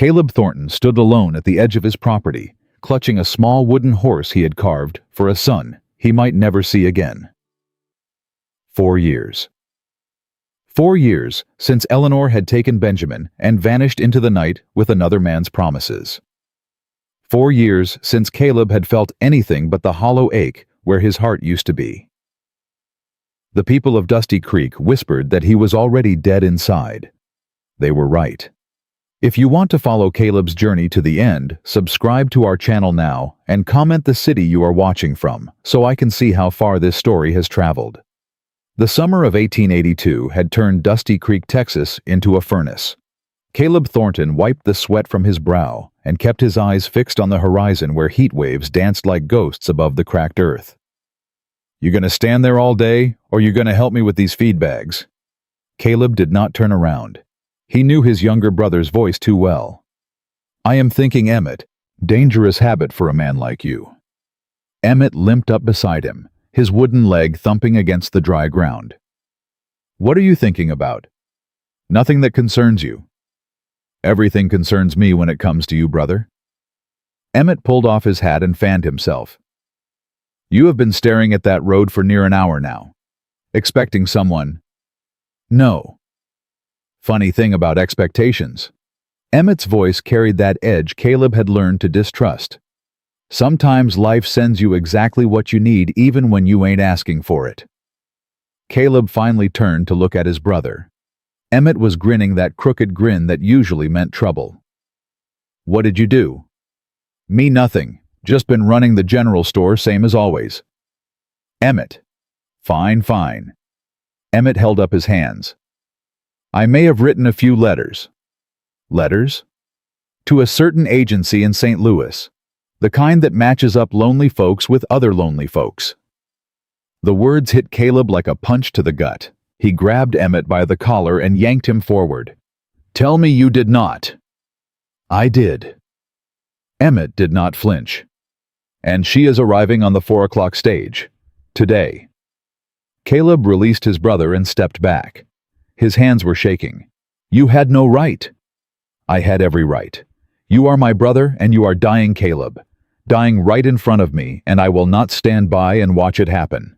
Caleb Thornton stood alone at the edge of his property, clutching a small wooden horse he had carved for a son he might never see again. 4 years. 4 years since Eleanor had taken Benjamin and vanished into the night with another man's promises. 4 years since Caleb had felt anything but the hollow ache where his heart used to be. The people of Dusty Creek whispered that he was already dead inside. They were right. If you want to follow Caleb's journey to the end, subscribe to our channel now and comment the city you are watching from so I can see how far this story has traveled. The summer of 1882 had turned Dusty Creek, Texas into a furnace. Caleb Thornton wiped the sweat from his brow and kept his eyes fixed on the horizon where heat waves danced like ghosts above the cracked earth. "You gonna stand there all day, or you gonna help me with these feed bags?" Caleb did not turn around. He knew his younger brother's voice too well. "I am thinking, Emmett. Dangerous habit for a man like you." Emmett limped up beside him, his wooden leg thumping against the dry ground. "What are you thinking about?" "Nothing that concerns you." "Everything concerns me when it comes to you, brother." Emmett pulled off his hat and fanned himself. "You have been staring at that road for near an hour now. Expecting someone." "No." "Funny thing about expectations." Emmett's voice carried that edge Caleb had learned to distrust. "Sometimes life sends you exactly what you need even when you ain't asking for it." Caleb finally turned to look at his brother. Emmett was grinning that crooked grin that usually meant trouble. "What did you do?" "Me nothing. Just been running the general store same as always." "Emmett." "Fine, fine." Emmett held up his hands. "I may have written a few letters." "Letters?" "To a certain agency in St. Louis. The kind that matches up lonely folks with other lonely folks." The words hit Caleb like a punch to the gut. He grabbed Emmett by the collar and yanked him forward. "Tell me you did not." "I did." Emmett did not flinch. "And she is arriving on the 4 o'clock stage. Today." Caleb released his brother and stepped back. His hands were shaking. "You had no right." "I had every right. You are my brother and you are dying, Caleb. Dying right in front of me, and I will not stand by and watch it happen."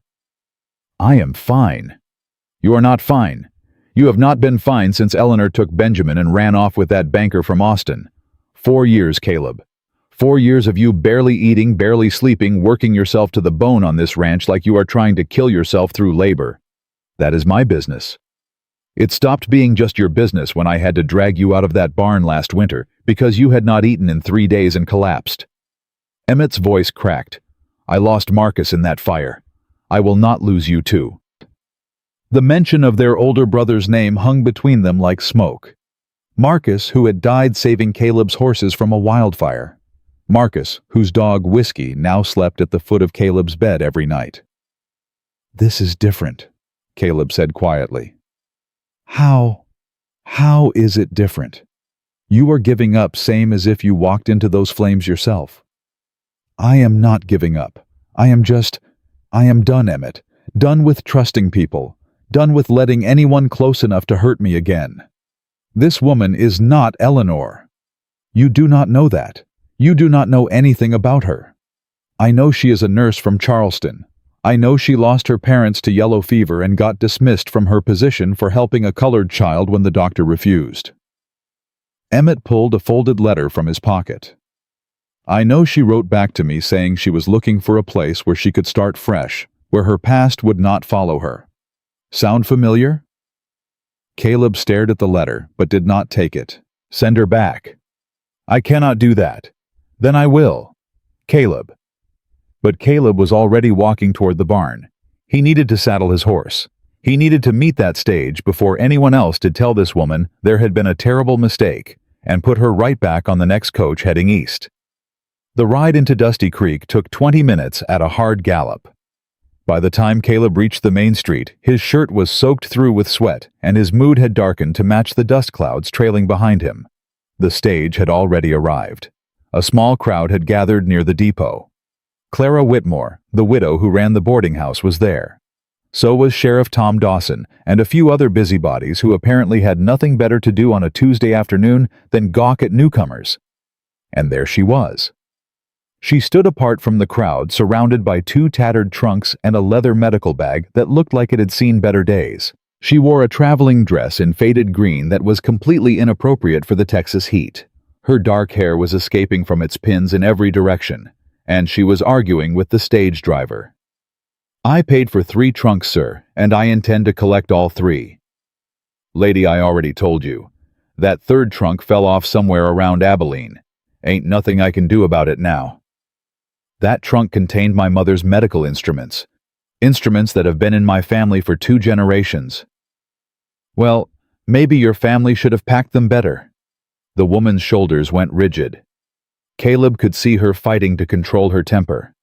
"I am fine." "You are not fine. You have not been fine since Eleanor took Benjamin and ran off with that banker from Austin. 4 years, Caleb. 4 years of you barely eating, barely sleeping, working yourself to the bone on this ranch like you are trying to kill yourself through labor. That is my business. It stopped being just your business when I had to drag you out of that barn last winter because you had not eaten in 3 days and collapsed." Emmett's voice cracked. "I lost Marcus in that fire. I will not lose you too." The mention of their older brother's name hung between them like smoke. Marcus, who had died saving Caleb's horses from a wildfire. Marcus, whose dog Whiskey now slept at the foot of Caleb's bed every night. "This is different," Caleb said quietly. How is it different? You are giving up same as if you walked into those flames yourself." "I am not giving up. I am done, Emmett. Done with trusting people. Done with letting anyone close enough to hurt me again. This woman is not Eleanor. You do not know that. You do not know anything about her. I know she is a nurse from Charleston. I know she lost her parents to yellow fever and got dismissed from her position for helping a colored child when the doctor refused." Emmett pulled a folded letter from his pocket. "I know she wrote back to me saying she was looking for a place where she could start fresh, where her past would not follow her. Sound familiar?" Caleb stared at the letter, but did not take it. "Send her back." "I cannot do that." "Then I will." "Caleb." But Caleb was already walking toward the barn. He needed to saddle his horse. He needed to meet that stage before anyone else did tell this woman there had been a terrible mistake and put her right back on the next coach heading east. The ride into Dusty Creek took 20 minutes at a hard gallop. By the time Caleb reached the main street, his shirt was soaked through with sweat and his mood had darkened to match the dust clouds trailing behind him. The stage had already arrived. A small crowd had gathered near the depot. Clara Whitmore, the widow who ran the boarding house, was there. So was Sheriff Tom Dawson and a few other busybodies who apparently had nothing better to do on a Tuesday afternoon than gawk at newcomers. And there she was. She stood apart from the crowd, surrounded by 2 tattered trunks and a leather medical bag that looked like it had seen better days. She wore a traveling dress in faded green that was completely inappropriate for the Texas heat. Her dark hair was escaping from its pins in every direction, and she was arguing with the stage driver. "I paid for 3 trunks, sir, and I intend to collect all 3. "Lady, I already told you. That 3rd trunk fell off somewhere around Abilene. Ain't nothing I can do about it now. That trunk contained my mother's medical instruments. Instruments that have been in my family for 2 generations. Well, maybe your family should have packed them better." The woman's shoulders went rigid. Caleb could see her fighting to control her temper.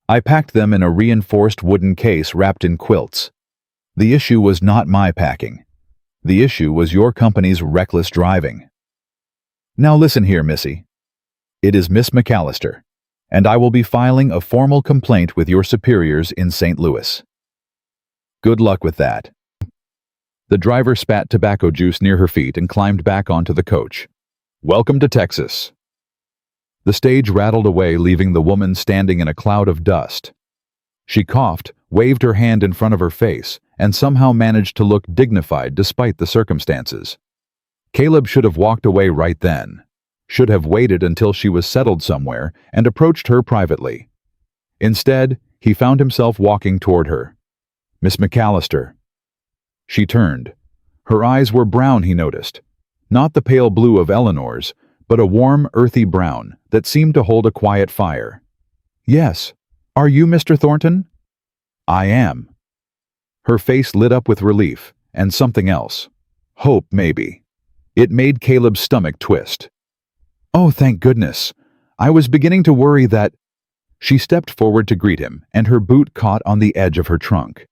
"I packed them in a reinforced wooden case wrapped in quilts. The issue was not my packing. The issue was your company's reckless driving. Now listen here, Missy. It is Miss McAllister, and I will be filing a formal complaint with your superiors in St. Louis. Good luck with that." The driver spat tobacco juice near her feet and climbed back onto the coach. "Welcome to Texas." The stage rattled away, leaving the woman standing in a cloud of dust. She coughed, waved her hand in front of her face, and somehow managed to look dignified despite the circumstances. Caleb should have walked away right then. Should have waited until she was settled somewhere and approached her privately. Instead, he found himself walking toward her. "Miss McAllister." She turned. Her eyes were brown, he noticed. Not the pale blue of Eleanor's, but a warm, earthy brown that seemed to hold a quiet fire. "Yes. Are you Mr. Thornton?" "I am." Her face lit up with relief, and something else. Hope, maybe. It made Caleb's stomach twist. "Oh, thank goodness. I was beginning to worry that—" She stepped forward to greet him, and her boot caught on the edge of her trunk.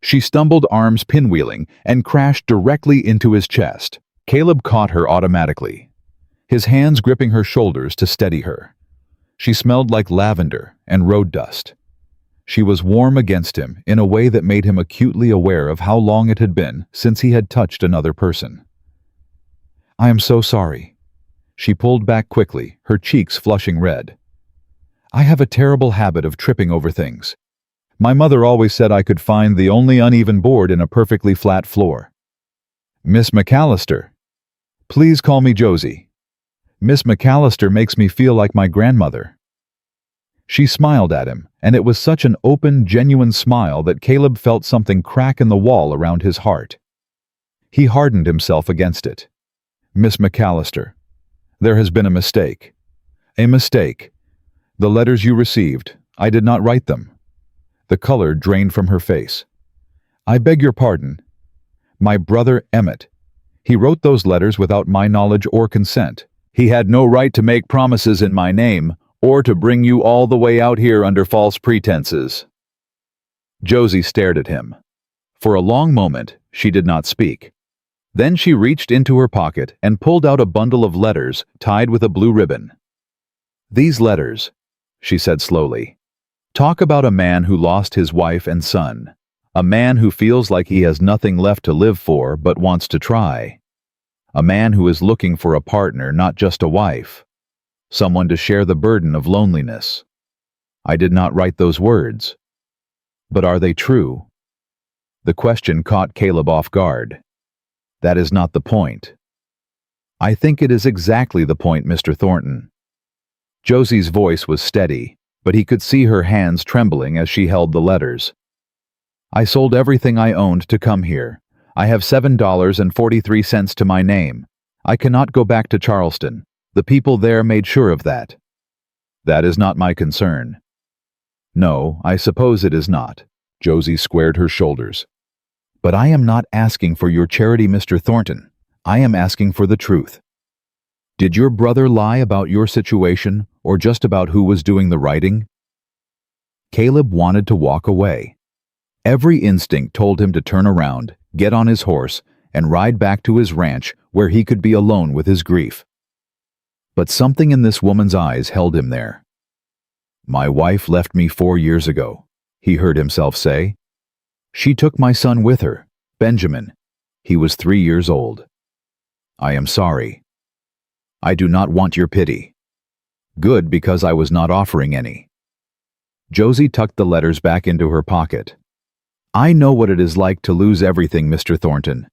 She stumbled, arms pinwheeling, and crashed directly into his chest. Caleb caught her automatically, his hands gripping her shoulders to steady her. She smelled like lavender and road dust. She was warm against him in a way that made him acutely aware of how long it had been since he had touched another person. "I am so sorry." She pulled back quickly, her cheeks flushing red. "I have a terrible habit of tripping over things. My mother always said I could find the only uneven board in a perfectly flat floor." "Miss McAllister." "Please call me Josie. Miss McAllister makes me feel like my grandmother." She smiled at him, and it was such an open, genuine smile that Caleb felt something crack in the wall around his heart. He hardened himself against it. "Miss McAllister, there has been a mistake." "A mistake? The letters you received, I did not write them." The color drained from her face. "I beg your pardon. My brother Emmett. He wrote those letters without my knowledge or consent. He had no right to make promises in my name, or to bring you all the way out here under false pretenses." Josie stared at him. For a long moment, she did not speak. Then she reached into her pocket and pulled out a bundle of letters tied with a blue ribbon. "These letters," she said slowly, "talk about a man who lost his wife and son. A man who feels like he has nothing left to live for but wants to try. A man who is looking for a partner, not just a wife. Someone to share the burden of loneliness. I did not write those words. But are they true?" The question caught Caleb off guard. "That is not the point." "I think it is exactly the point, Mr. Thornton." Josie's voice was steady, but he could see her hands trembling as she held the letters. "I sold everything I owned to come here. I have $7.43 to my name. I cannot go back to Charleston. The people there made sure of that." "That is not my concern." "No, I suppose it is not." Josie squared her shoulders. "But I am not asking for your charity, Mr. Thornton. I am asking for the truth. Did your brother lie about your situation, or just about who was doing the writing?" Caleb wanted to walk away. Every instinct told him to turn around, get on his horse, and ride back to his ranch where he could be alone with his grief. But something in this woman's eyes held him there. "My wife left me 4 years ago," he heard himself say. She took my son with her, Benjamin. He was 3 years old. I am sorry. I do not want your pity. Good, because I was not offering any. Josie tucked the letters back into her pocket. I know what it is like to lose everything, Mr. Thornton.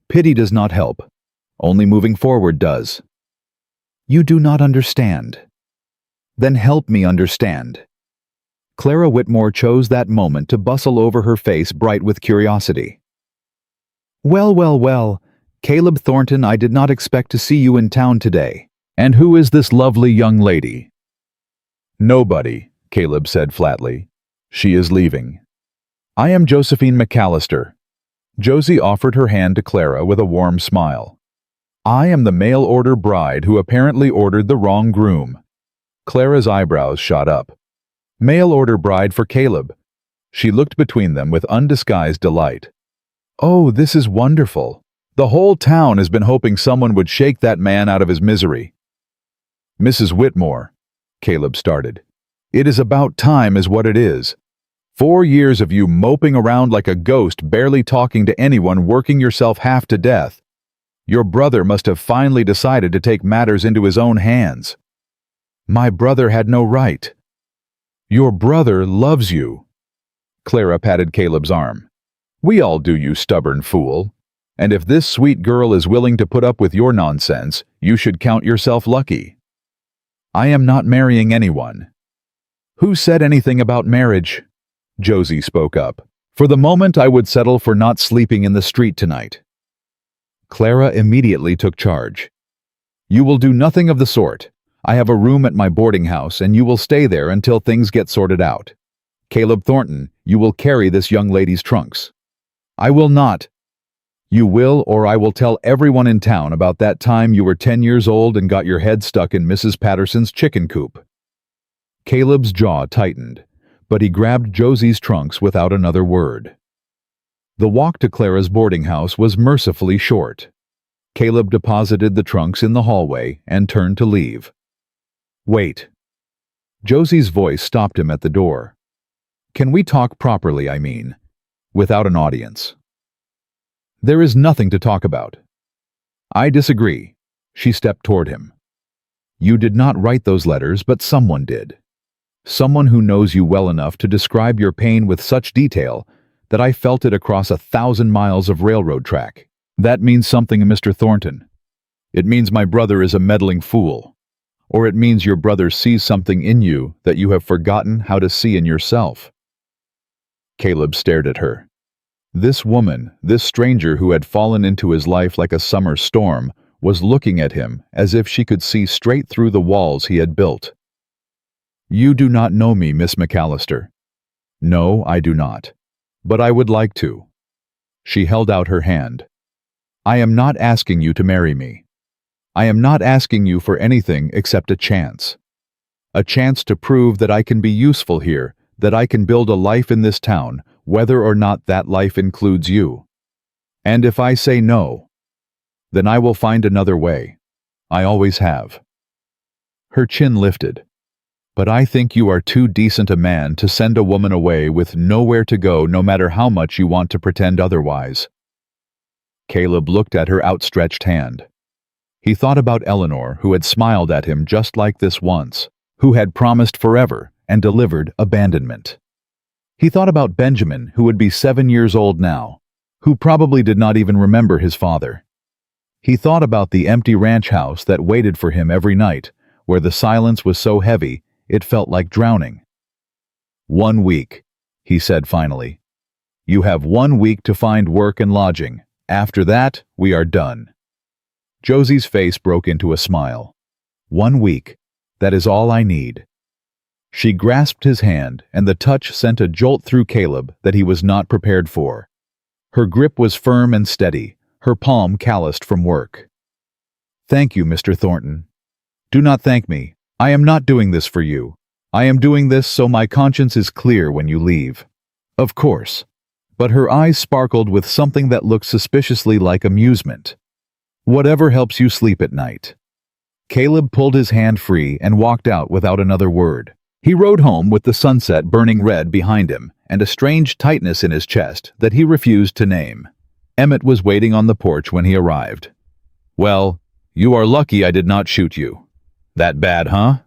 Pity does not help. Only moving forward does. You do not understand. Then help me understand. Clara Whitmore chose that moment to bustle over, her face bright with curiosity. Well, well, well, Caleb Thornton, I did not expect to see you in town today. And who is this lovely young lady? Nobody, Caleb said flatly. She is leaving. I am Josephine McAllister. Josie offered her hand to Clara with a warm smile. I am the mail-order bride who apparently ordered the wrong groom. Clara's eyebrows shot up. Mail-order bride for Caleb. She looked between them with undisguised delight. Oh, this is wonderful. The whole town has been hoping someone would shake that man out of his misery. Mrs. Whitmore, Caleb started. It is about time is what it is. 4 years of you moping around like a ghost, barely talking to anyone, working yourself half to death. Your brother must have finally decided to take matters into his own hands. My brother had no right. Your brother loves you. Clara patted Caleb's arm. We all do, you stubborn fool. And if this sweet girl is willing to put up with your nonsense, you should count yourself lucky. I am not marrying anyone. Who said anything about marriage? Josie spoke up. For the moment, I would settle for not sleeping in the street tonight. Clara immediately took charge. You will do nothing of the sort. I have a room at my boarding house, and you will stay there until things get sorted out. Caleb Thornton, you will carry this young lady's trunks. I will not. You will, or I will tell everyone in town about that time you were 10 years old and got your head stuck in Mrs. Patterson's chicken coop. Caleb's jaw tightened, but he grabbed Josie's trunks without another word. The walk to Clara's boarding house was mercifully short. Caleb deposited the trunks in the hallway and turned to leave. Wait. Josie's voice stopped him at the door. Can we talk properly, I mean, without an audience? There is nothing to talk about. I disagree. She stepped toward him. You did not write those letters, but someone did. Someone who knows you well enough to describe your pain with such detail that I felt it across 1,000 miles of railroad track. That means something, Mr. Thornton. It means my brother is a meddling fool. Or it means your brother sees something in you that you have forgotten how to see in yourself. Caleb stared at her. This woman, this stranger who had fallen into his life like a summer storm, was looking at him as if she could see straight through the walls he had built. You do not know me, Miss McAllister. No, I do not. But I would like to. She held out her hand. I am not asking you to marry me. I am not asking you for anything except a chance. A chance to prove that I can be useful here, that I can build a life in this town, whether or not that life includes you. And if I say no, then I will find another way. I always have. Her chin lifted. But I think you are too decent a man to send a woman away with nowhere to go, no matter how much you want to pretend otherwise. Caleb looked at her outstretched hand. He thought about Eleanor, who had smiled at him just like this once, who had promised forever and delivered abandonment. He thought about Benjamin, who would be 7 years old now, who probably did not even remember his father. He thought about the empty ranch house that waited for him every night, where the silence was so heavy it felt like drowning. 1 week, he said finally. You have 1 week to find work and lodging. After that, we are done. Josie's face broke into a smile. 1 week. That is all I need. She grasped his hand, and the touch sent a jolt through Caleb that he was not prepared for. Her grip was firm and steady, her palm calloused from work. Thank you, Mr. Thornton. Do not thank me. I am not doing this for you. I am doing this so my conscience is clear when you leave. Of course. But her eyes sparkled with something that looked suspiciously like amusement. Whatever helps you sleep at night. Caleb pulled his hand free and walked out without another word. He rode home with the sunset burning red behind him and a strange tightness in his chest that he refused to name. Emmett was waiting on the porch when he arrived. "Well, you are lucky I did not shoot you. That bad, huh?"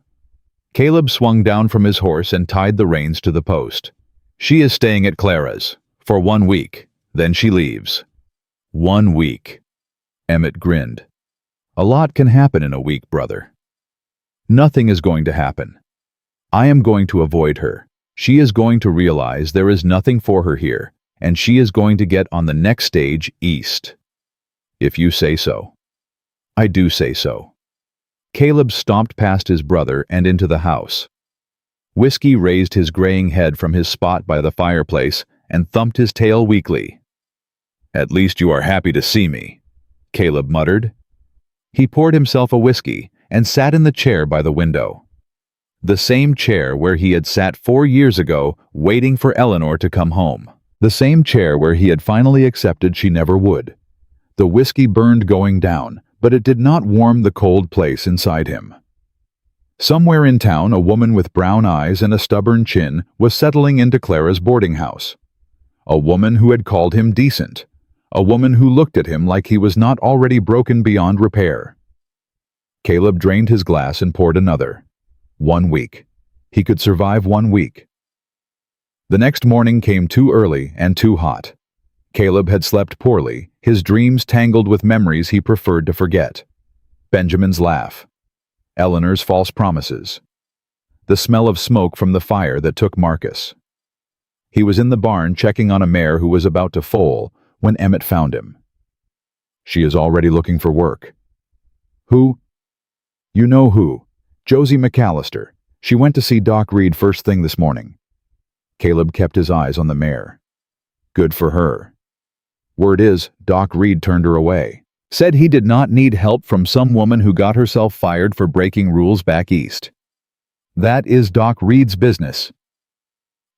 Caleb swung down from his horse and tied the reins to the post. "She is staying at Clara's for 1 week, then she leaves." 1 week. Emmett grinned. "A lot can happen in a week, brother." "Nothing is going to happen. I am going to avoid her. She is going to realize there is nothing for her here, and she is going to get on the next stage east." "If you say so." "I do say so." Caleb stomped past his brother and into the house. Whiskey raised his graying head from his spot by the fireplace and thumped his tail weakly. "At least you are happy to see me," Caleb muttered. He poured himself a whiskey and sat in the chair by the window. The same chair where he had sat 4 years ago, waiting for Eleanor to come home. The same chair where he had finally accepted she never would. The whiskey burned going down, but it did not warm the cold place inside him. Somewhere in town, a woman with brown eyes and a stubborn chin was settling into Clara's boarding house. A woman who had called him decent. A woman who looked at him like he was not already broken beyond repair. Caleb drained his glass and poured another. 1 week. He could survive 1 week. The next morning came too early and too hot. Caleb had slept poorly, his dreams tangled with memories he preferred to forget. Benjamin's laugh. Eleanor's false promises. The smell of smoke from the fire that took Marcus. He was in the barn checking on a mare who was about to foal when Emmett found him. "She is already looking for work." "Who?" "You know who. Josie McAllister. She went to see Doc Reed first thing this morning." Caleb kept his eyes on the mare. "Good for her." "Word is, Doc Reed turned her away. Said he did not need help from some woman who got herself fired for breaking rules back east. That is Doc Reed's business."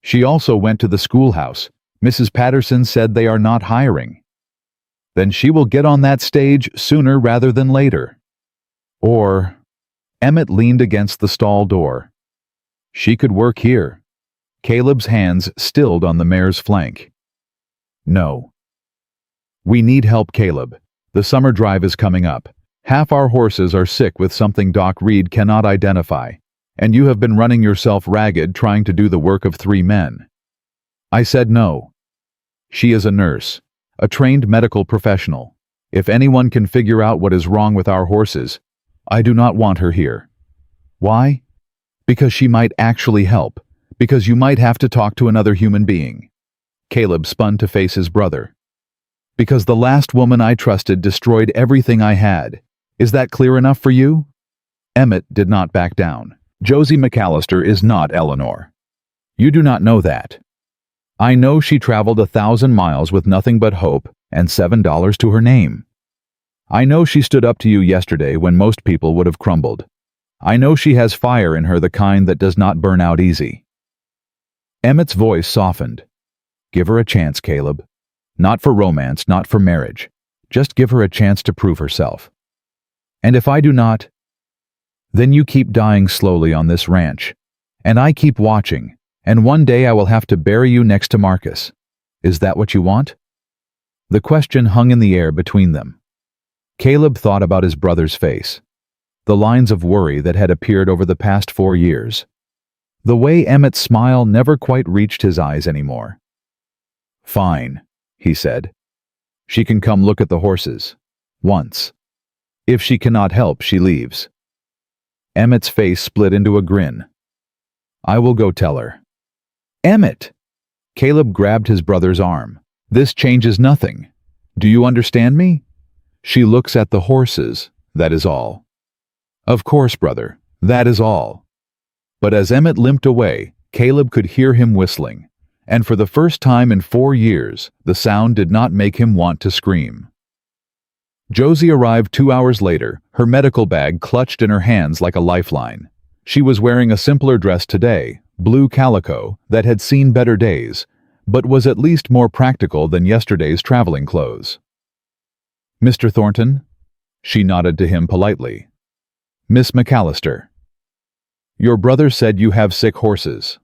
"She also went to the schoolhouse. Mrs. Patterson said they are not hiring." "Then she will get on that stage sooner rather than later." Or... Emmett leaned against the stall door. "She could work here." Caleb's hands stilled on the mare's flank. "No." "We need help, Caleb. The summer drive is coming up. Half our horses are sick with something Doc Reed cannot identify, and you have been running yourself ragged trying to do the work of 3 men. I said no. She is a nurse, a trained medical professional. If anyone can figure out what is wrong with our horses, I do not want her here. Why? Because she might actually help. Because you might have to talk to another human being." Caleb spun to face his brother. "Because the last woman I trusted destroyed everything I had. Is that clear enough for you?" Emmett did not back down. "Josie McAllister is not Eleanor. You do not know that. I know she traveled 1,000 miles with nothing but hope and $7 to her name. I know she stood up to you yesterday when most people would have crumbled. I know she has fire in her, the kind that does not burn out easy." Emmett's voice softened. "Give her a chance, Caleb. Not for romance, not for marriage. Just give her a chance to prove herself. And if I do not, then you keep dying slowly on this ranch, and I keep watching, and one day I will have to bury you next to Marcus. Is that what you want?" The question hung in the air between them. Caleb thought about his brother's face, the lines of worry that had appeared over the past 4 years. The way Emmett's smile never quite reached his eyes anymore. "Fine," he said. "She can come look at the horses. Once. If she cannot help, she leaves." Emmett's face split into a grin. "I will go tell her." "Emmett!" Caleb grabbed his brother's arm. "This changes nothing. Do you understand me? She looks at the horses, that is all." "Of course, brother, that is all." But as Emmett limped away, Caleb could hear him whistling, and for the first time in 4 years, the sound did not make him want to scream. Josie arrived 2 hours later, her medical bag clutched in her hands like a lifeline. She was wearing a simpler dress today, blue calico, that had seen better days, but was at least more practical than yesterday's traveling clothes. "Mr. Thornton?" She nodded to him politely. "Miss McAllister." Your brother said you have sick horses.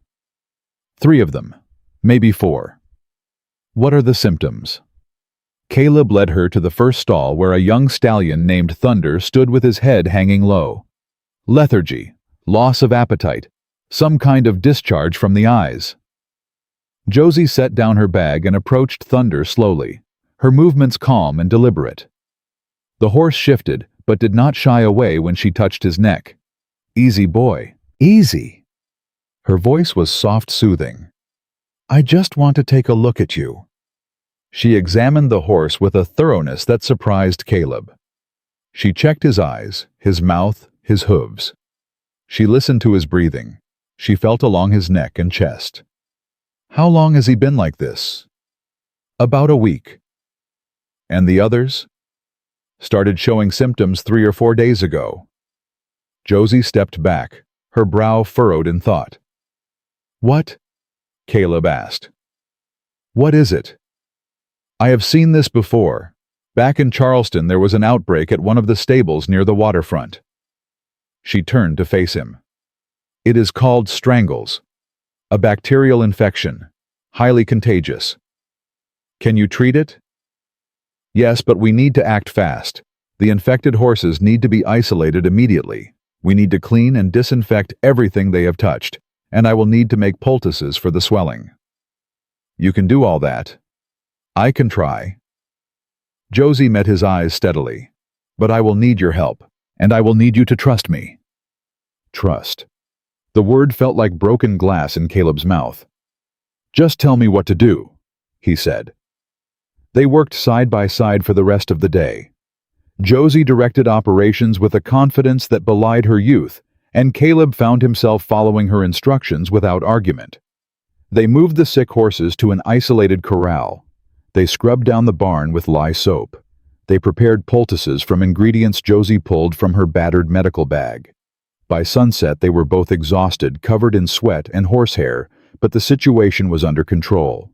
3 of them, maybe 4. What are the symptoms? Caleb led her to the first stall where a young stallion named Thunder stood with his head hanging low. Lethargy, loss of appetite, some kind of discharge from the eyes. Josie set down her bag and approached Thunder slowly, her movements calm and deliberate. The horse shifted, but did not shy away when she touched his neck. Easy boy, easy. Her voice was soft, soothing. I just want to take a look at you. She examined the horse with a thoroughness that surprised Caleb. She checked his eyes, his mouth, his hooves. She listened to his breathing. She felt along his neck and chest. How long has he been like this? About a week. And the others? Started showing symptoms 3 or 4 days ago. Josie stepped back, her brow furrowed in thought. What? Caleb asked. What is it? I have seen this before. Back in Charleston there was an outbreak at one of the stables near the waterfront. She turned to face him. It is called strangles. A bacterial infection, highly contagious. Can you treat it? Yes, but we need to act fast. The infected horses need to be isolated immediately. We need to clean and disinfect everything they have touched, and I will need to make poultices for the swelling. You can do all that. I can try. Josie met his eyes steadily. But I will need your help, and I will need you to trust me. Trust. The word felt like broken glass in Caleb's mouth. Just tell me what to do, he said. They worked side by side for the rest of the day. Josie directed operations with a confidence that belied her youth, and Caleb found himself following her instructions without argument. They moved the sick horses to an isolated corral. They scrubbed down the barn with lye soap. They prepared poultices from ingredients Josie pulled from her battered medical bag. By sunset they were both exhausted, covered in sweat and horsehair, but the situation was under control.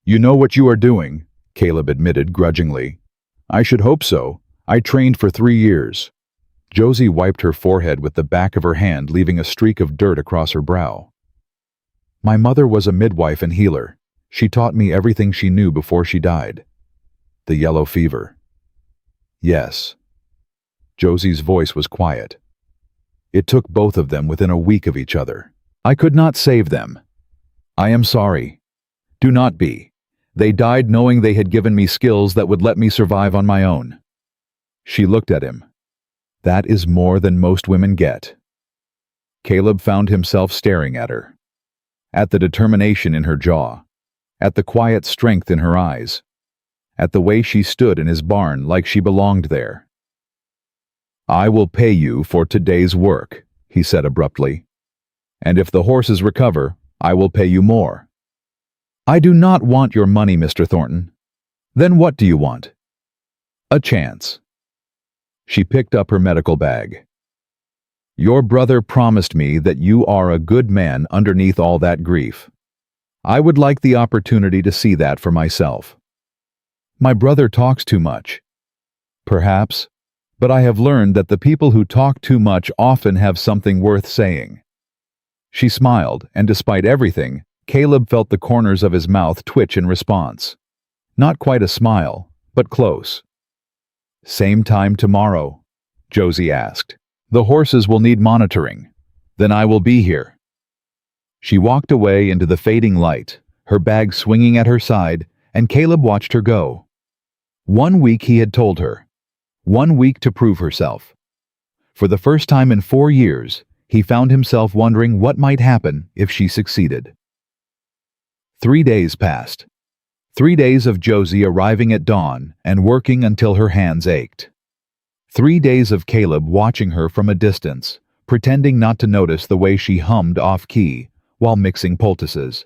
You know what you are doing, Caleb admitted grudgingly. I should hope so. I trained for 3 years. Josie wiped her forehead with the back of her hand, leaving a streak of dirt across her brow. My mother was a midwife and healer. She taught me everything she knew before she died. The yellow fever. Yes. Josie's voice was quiet. It took both of them within a week of each other. I could not save them. I am sorry. Do not be. They died knowing they had given me skills that would let me survive on my own. She looked at him. That is more than most women get. Caleb found himself staring at her. At the determination in her jaw. At the quiet strength in her eyes. At the way she stood in his barn like she belonged there. I will pay you for today's work, he said abruptly. And if the horses recover, I will pay you more. I do not want your money, Mr. Thornton. Then what do you want? A chance. She picked up her medical bag. Your brother promised me that you are a good man underneath all that grief. I would like the opportunity to see that for myself. My brother talks too much. Perhaps, but I have learned that the people who talk too much often have something worth saying. She smiled, and despite everything, Caleb felt the corners of his mouth twitch in response. Not quite a smile, but close. Same time tomorrow, Josie asked. The horses will need monitoring. Then I will be here. She walked away into the fading light, her bag swinging at her side, and Caleb watched her go. 1 week, he had told her. 1 week to prove herself. For the first time in 4 years, he found himself wondering what might happen if she succeeded. 3 days passed. 3 days of Josie arriving at dawn and working until her hands ached. 3 days of Caleb watching her from a distance, pretending not to notice the way she hummed off-key while mixing poultices.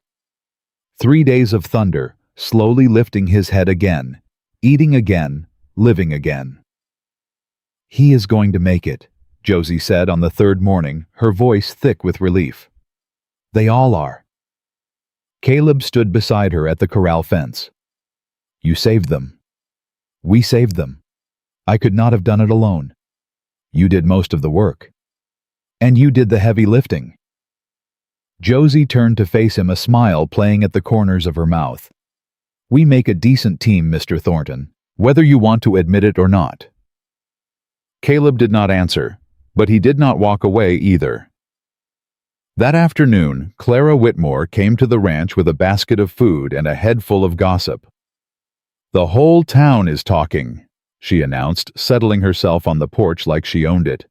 3 days of Thunder, slowly lifting his head again, eating again, living again. He is going to make it, Josie said on the 3rd morning, her voice thick with relief. They all are. Caleb stood beside her at the corral fence. You saved them. We saved them. I could not have done it alone. You did most of the work. And you did the heavy lifting. Josie turned to face him, a smile playing at the corners of her mouth. We make a decent team, Mr. Thornton, whether you want to admit it or not. Caleb did not answer, but he did not walk away either. That afternoon, Clara Whitmore came to the ranch with a basket of food and a head full of gossip. The whole town is talking, she announced, settling herself on the porch like she owned it.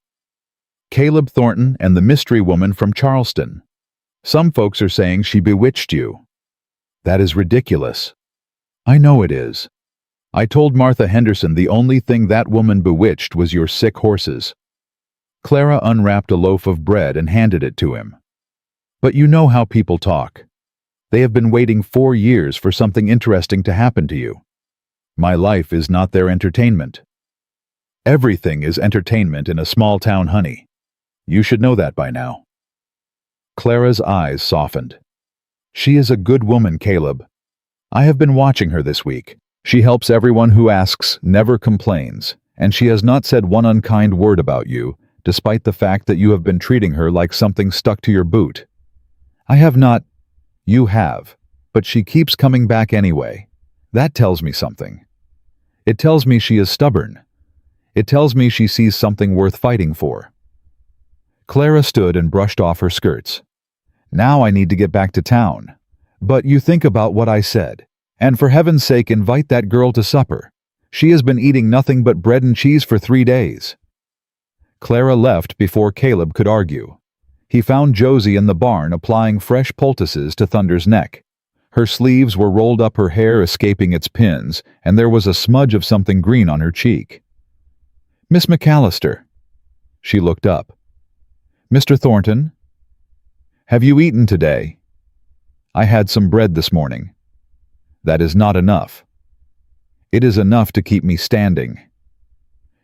Caleb Thornton and the mystery woman from Charleston. Some folks are saying she bewitched you. That is ridiculous. I know it is. I told Martha Henderson the only thing that woman bewitched was your sick horses. Clara unwrapped a loaf of bread and handed it to him. But you know how people talk. They have been waiting 4 years for something interesting to happen to you. My life is not their entertainment. Everything is entertainment in a small town, honey. You should know that by now. Clara's eyes softened. She is a good woman, Caleb. I have been watching her this week. She helps everyone who asks, never complains, and she has not said one unkind word about you, despite the fact that you have been treating her like something stuck to your boot. I have not. You have. But she keeps coming back anyway. That tells me something. It tells me she is stubborn. It tells me she sees something worth fighting for. Clara stood and brushed off her skirts. Now I need to get back to town. But you think about what I said. And for heaven's sake, invite that girl to supper. She has been eating nothing but bread and cheese for 3 days. Clara left before Caleb could argue. He found Josie in the barn applying fresh poultices to Thunder's neck. Her sleeves were rolled up, her hair escaping its pins, and there was a smudge of something green on her cheek. Miss McAllister. She looked up. Mr. Thornton? Have you eaten today? I had some bread this morning. That is not enough. It is enough to keep me standing.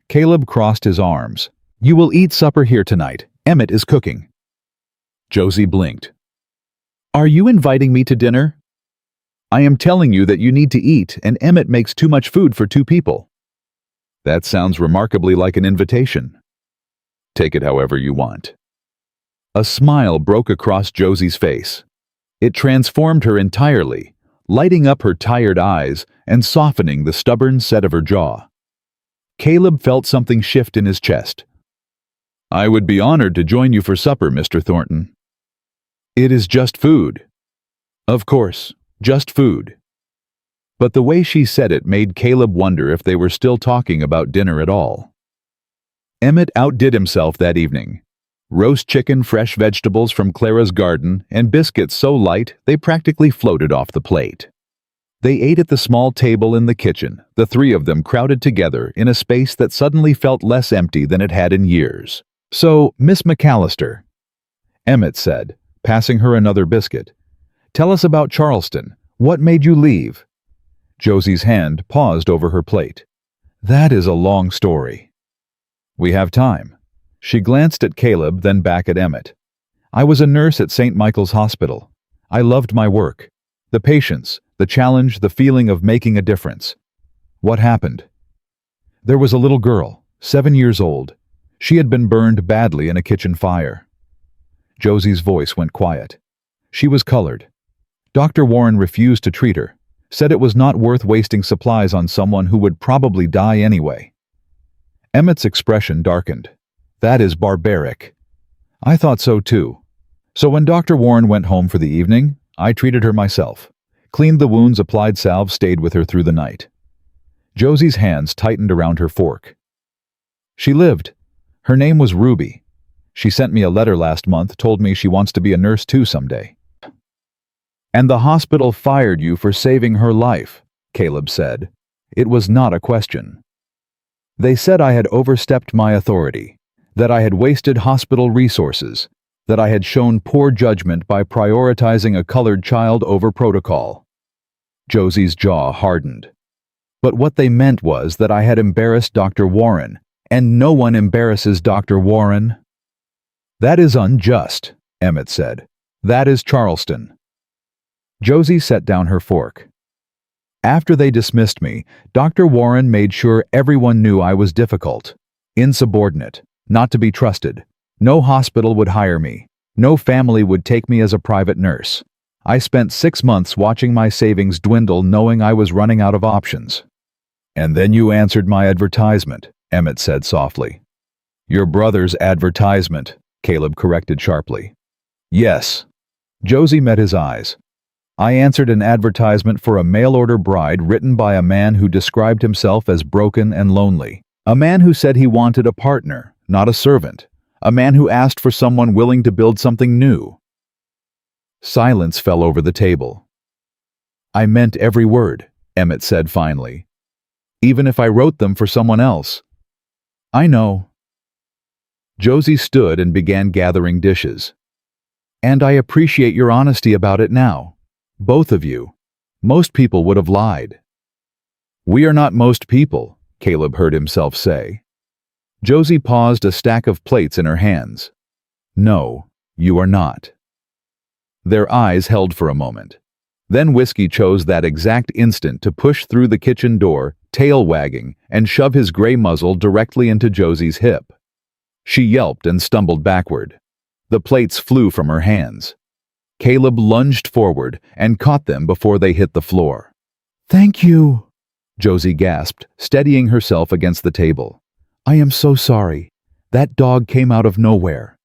Caleb crossed his arms. You will eat supper here tonight. Emmett is cooking. Josie blinked. Are you inviting me to dinner? I am telling you that you need to eat, and Emmett makes too much food for 2 people. That sounds remarkably like an invitation. Take it however you want. A smile broke across Josie's face. It transformed her entirely, lighting up her tired eyes and softening the stubborn set of her jaw. Caleb felt something shift in his chest. I would be honored to join you for supper, Mr. Thornton. It is just food. Of course, just food. But the way she said it made Caleb wonder if they were still talking about dinner at all. Emmett outdid himself that evening. Roast chicken, fresh vegetables from Clara's garden, and biscuits so light they practically floated off the plate. They ate at the small table in the kitchen, the 3 of them crowded together in a space that suddenly felt less empty than it had in years. So, Miss McAllister, Emmett said, passing her another biscuit, tell us about Charleston. What made you leave? Josie's hand paused over her plate. That is a long story. We have time. She glanced at Caleb, then back at Emmett. I was a nurse at St. Michael's Hospital. I loved my work. The patients, the challenge, the feeling of making a difference. What happened? There was a little girl, 7 years old. She had been burned badly in a kitchen fire. Josie's voice went quiet. She was colored. Dr. Warren refused to treat her, said it was not worth wasting supplies on someone who would probably die anyway. Emmett's expression darkened. That is barbaric. I thought so too. So when Dr. Warren went home for the evening, I treated her myself. Cleaned the wounds, applied salve, stayed with her through the night. Josie's hands tightened around her fork. She lived. Her name was Ruby. She sent me a letter last month, told me she wants to be a nurse too someday. And the hospital fired you for saving her life, Caleb said. It was not a question. They said I had overstepped my authority, that I had wasted hospital resources, that I had shown poor judgment by prioritizing a colored child over protocol. Josie's jaw hardened. But what they meant was that I had embarrassed Dr. Warren, and no one embarrasses Dr. Warren. That is unjust, Emmett said. That is Charleston. Josie set down her fork. After they dismissed me, Dr. Warren made sure everyone knew I was difficult, insubordinate, not to be trusted, No hospital would hire me. No family would take me as a private nurse. I spent 6 months watching my savings dwindle, knowing I was running out of options. And then you answered my advertisement, Emmett said softly. Your brother's advertisement, Caleb corrected sharply. Yes. Josie met his eyes. I answered an advertisement for a mail-order bride written by a man who described himself as broken and lonely. A man who said he wanted a partner, not a servant. A man who asked for someone willing to build something new. Silence fell over the table. I meant every word, Emmett said finally. Even if I wrote them for someone else. I know. Josie stood and began gathering dishes. And I appreciate your honesty about it now. Both of you. Most people would have lied. We are not most people, Caleb heard himself say. Josie paused, a stack of plates in her hands. No, you are not. Their eyes held for a moment. Then Whiskey chose that exact instant to push through the kitchen door, tail wagging, and shove his gray muzzle directly into Josie's hip. She yelped and stumbled backward. The plates flew from her hands. Caleb lunged forward and caught them before they hit the floor. Thank you, Josie gasped, steadying herself against the table. I am so sorry. That dog came out of nowhere.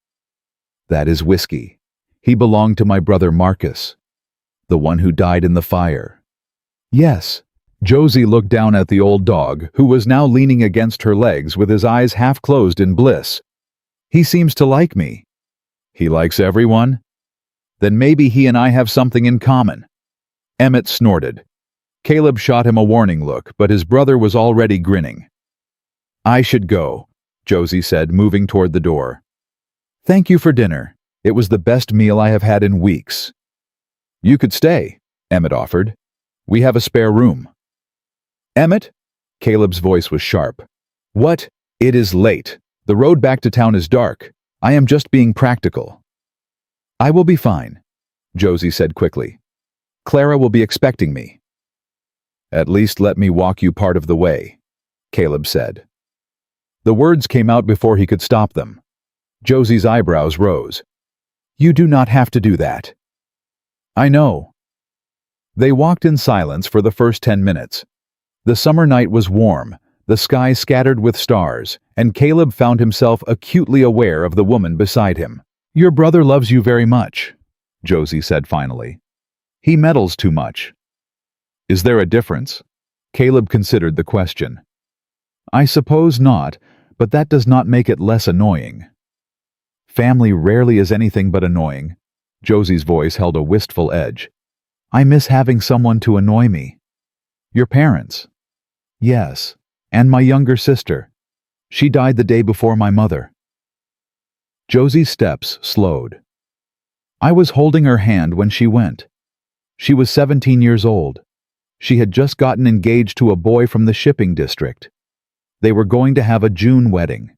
That is Whiskey. He belonged to my brother Marcus, the one who died in the fire. Yes. Josie looked down at the old dog, who was now leaning against her legs with his eyes half closed in bliss. He seems to like me. He likes everyone? Then maybe he and I have something in common. Emmett snorted. Caleb shot him a warning look, but his brother was already grinning. I should go, Josie said, moving toward the door. Thank you for dinner. It was the best meal I have had in weeks. You could stay, Emmett offered. We have a spare room. Emmett? Caleb's voice was sharp. What? It is late. The road back to town is dark. I am just being practical. I will be fine, Josie said quickly. Clara will be expecting me. At least let me walk you part of the way, Caleb said. The words came out before he could stop them. Josie's eyebrows rose. You do not have to do that. I know. They walked in silence for the first 10 minutes. The summer night was warm, the sky scattered with stars, and Caleb found himself acutely aware of the woman beside him. Your brother loves you very much, Josie said finally. He meddles too much. Is there a difference? Caleb considered the question. I suppose not, but that does not make it less annoying. Family rarely is anything but annoying. Josie's voice held a wistful edge. I miss having someone to annoy me. Your parents? Yes, and my younger sister. She died the day before my mother. Josie's steps slowed. I was holding her hand when she went. She was 17 years old. She had just gotten engaged to a boy from the shipping district. They were going to have a June wedding.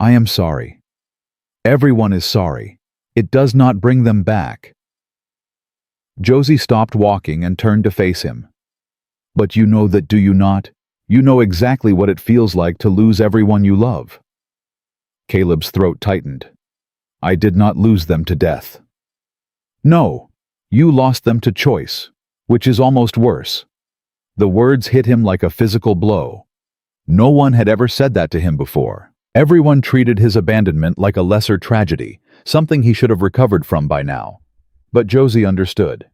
I am sorry. Everyone is sorry. It does not bring them back. Josie stopped walking and turned to face him. But you know that, do you not? You know exactly what it feels like to lose everyone you love. Caleb's throat tightened. I did not lose them to death. No, you lost them to choice, which is almost worse. The words hit him like a physical blow. No one had ever said that to him before. Everyone treated his abandonment like a lesser tragedy, something he should have recovered from by now. But Josie understood.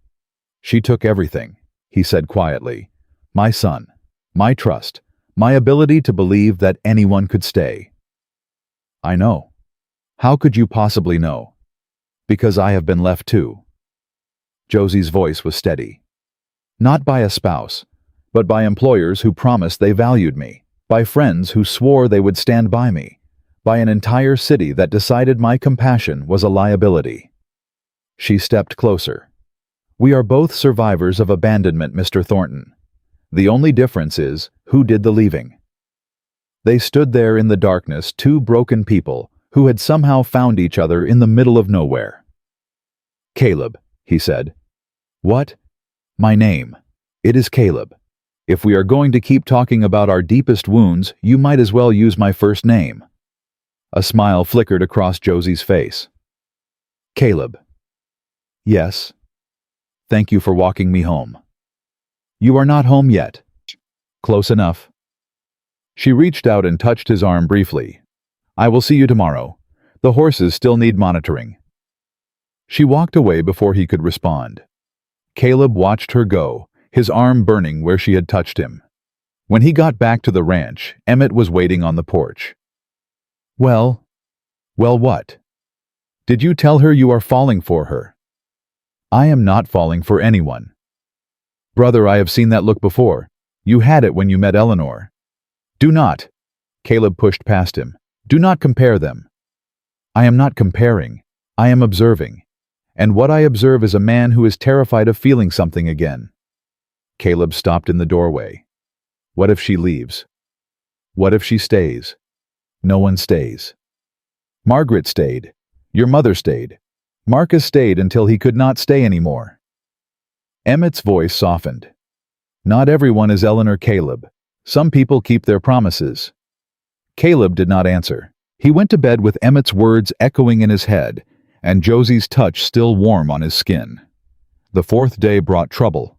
She took everything, he said quietly. My son, my trust, my ability to believe that anyone could stay. I know. How could you possibly know? Because I have been left too. Josie's voice was steady. Not by a spouse, but by employers who promised they valued me, by friends who swore they would stand by me, by an entire city that decided my compassion was a liability. She stepped closer. We are both survivors of abandonment, Mr. Thornton. The only difference is who did the leaving. They stood there in the darkness, two broken people who had somehow found each other in the middle of nowhere. Caleb, he said. What? My name. It is Caleb. If we are going to keep talking about our deepest wounds, you might as well use my first name. A smile flickered across Josie's face. Caleb. Yes. Thank you for walking me home. You are not home yet. Close enough. She reached out and touched his arm briefly. I will see you tomorrow. The horses still need monitoring. She walked away before he could respond. Caleb watched her go, his arm burning where she had touched him. When he got back to the ranch, Emmett was waiting on the porch. Well, what? Did you tell her you are falling for her? I am not falling for anyone. Brother, I have seen that look before. You had it when you met Eleanor. Do not. Caleb pushed past him. Do not compare them. I am not comparing. I am observing. And what I observe is a man who is terrified of feeling something again. Caleb stopped in the doorway. What if she leaves? What if she stays? No one stays. Margaret stayed. Your mother stayed. Marcus stayed until he could not stay anymore. Emmett's voice softened. Not everyone is Eleanor Caleb. Some people keep their promises. Caleb did not answer. He went to bed with Emmett's words echoing in his head, and Josie's touch still warm on his skin. The fourth day brought trouble.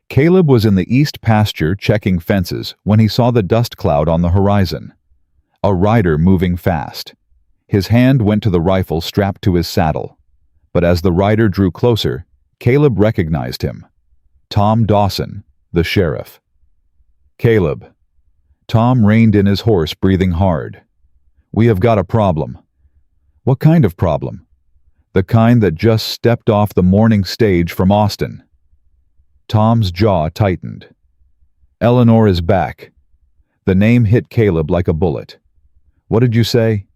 Caleb was in the east pasture checking fences when he saw the dust cloud on the horizon. A rider moving fast. His hand went to the rifle strapped to his saddle. But as the rider drew closer, Caleb recognized him. Tom Dawson, the sheriff. Caleb. Tom reined in his horse, breathing hard. We have got a problem. What kind of problem? The kind that just stepped off the morning stage from Austin. Tom's jaw tightened. Eleanor is back. The name hit Caleb like a bullet. What did you say?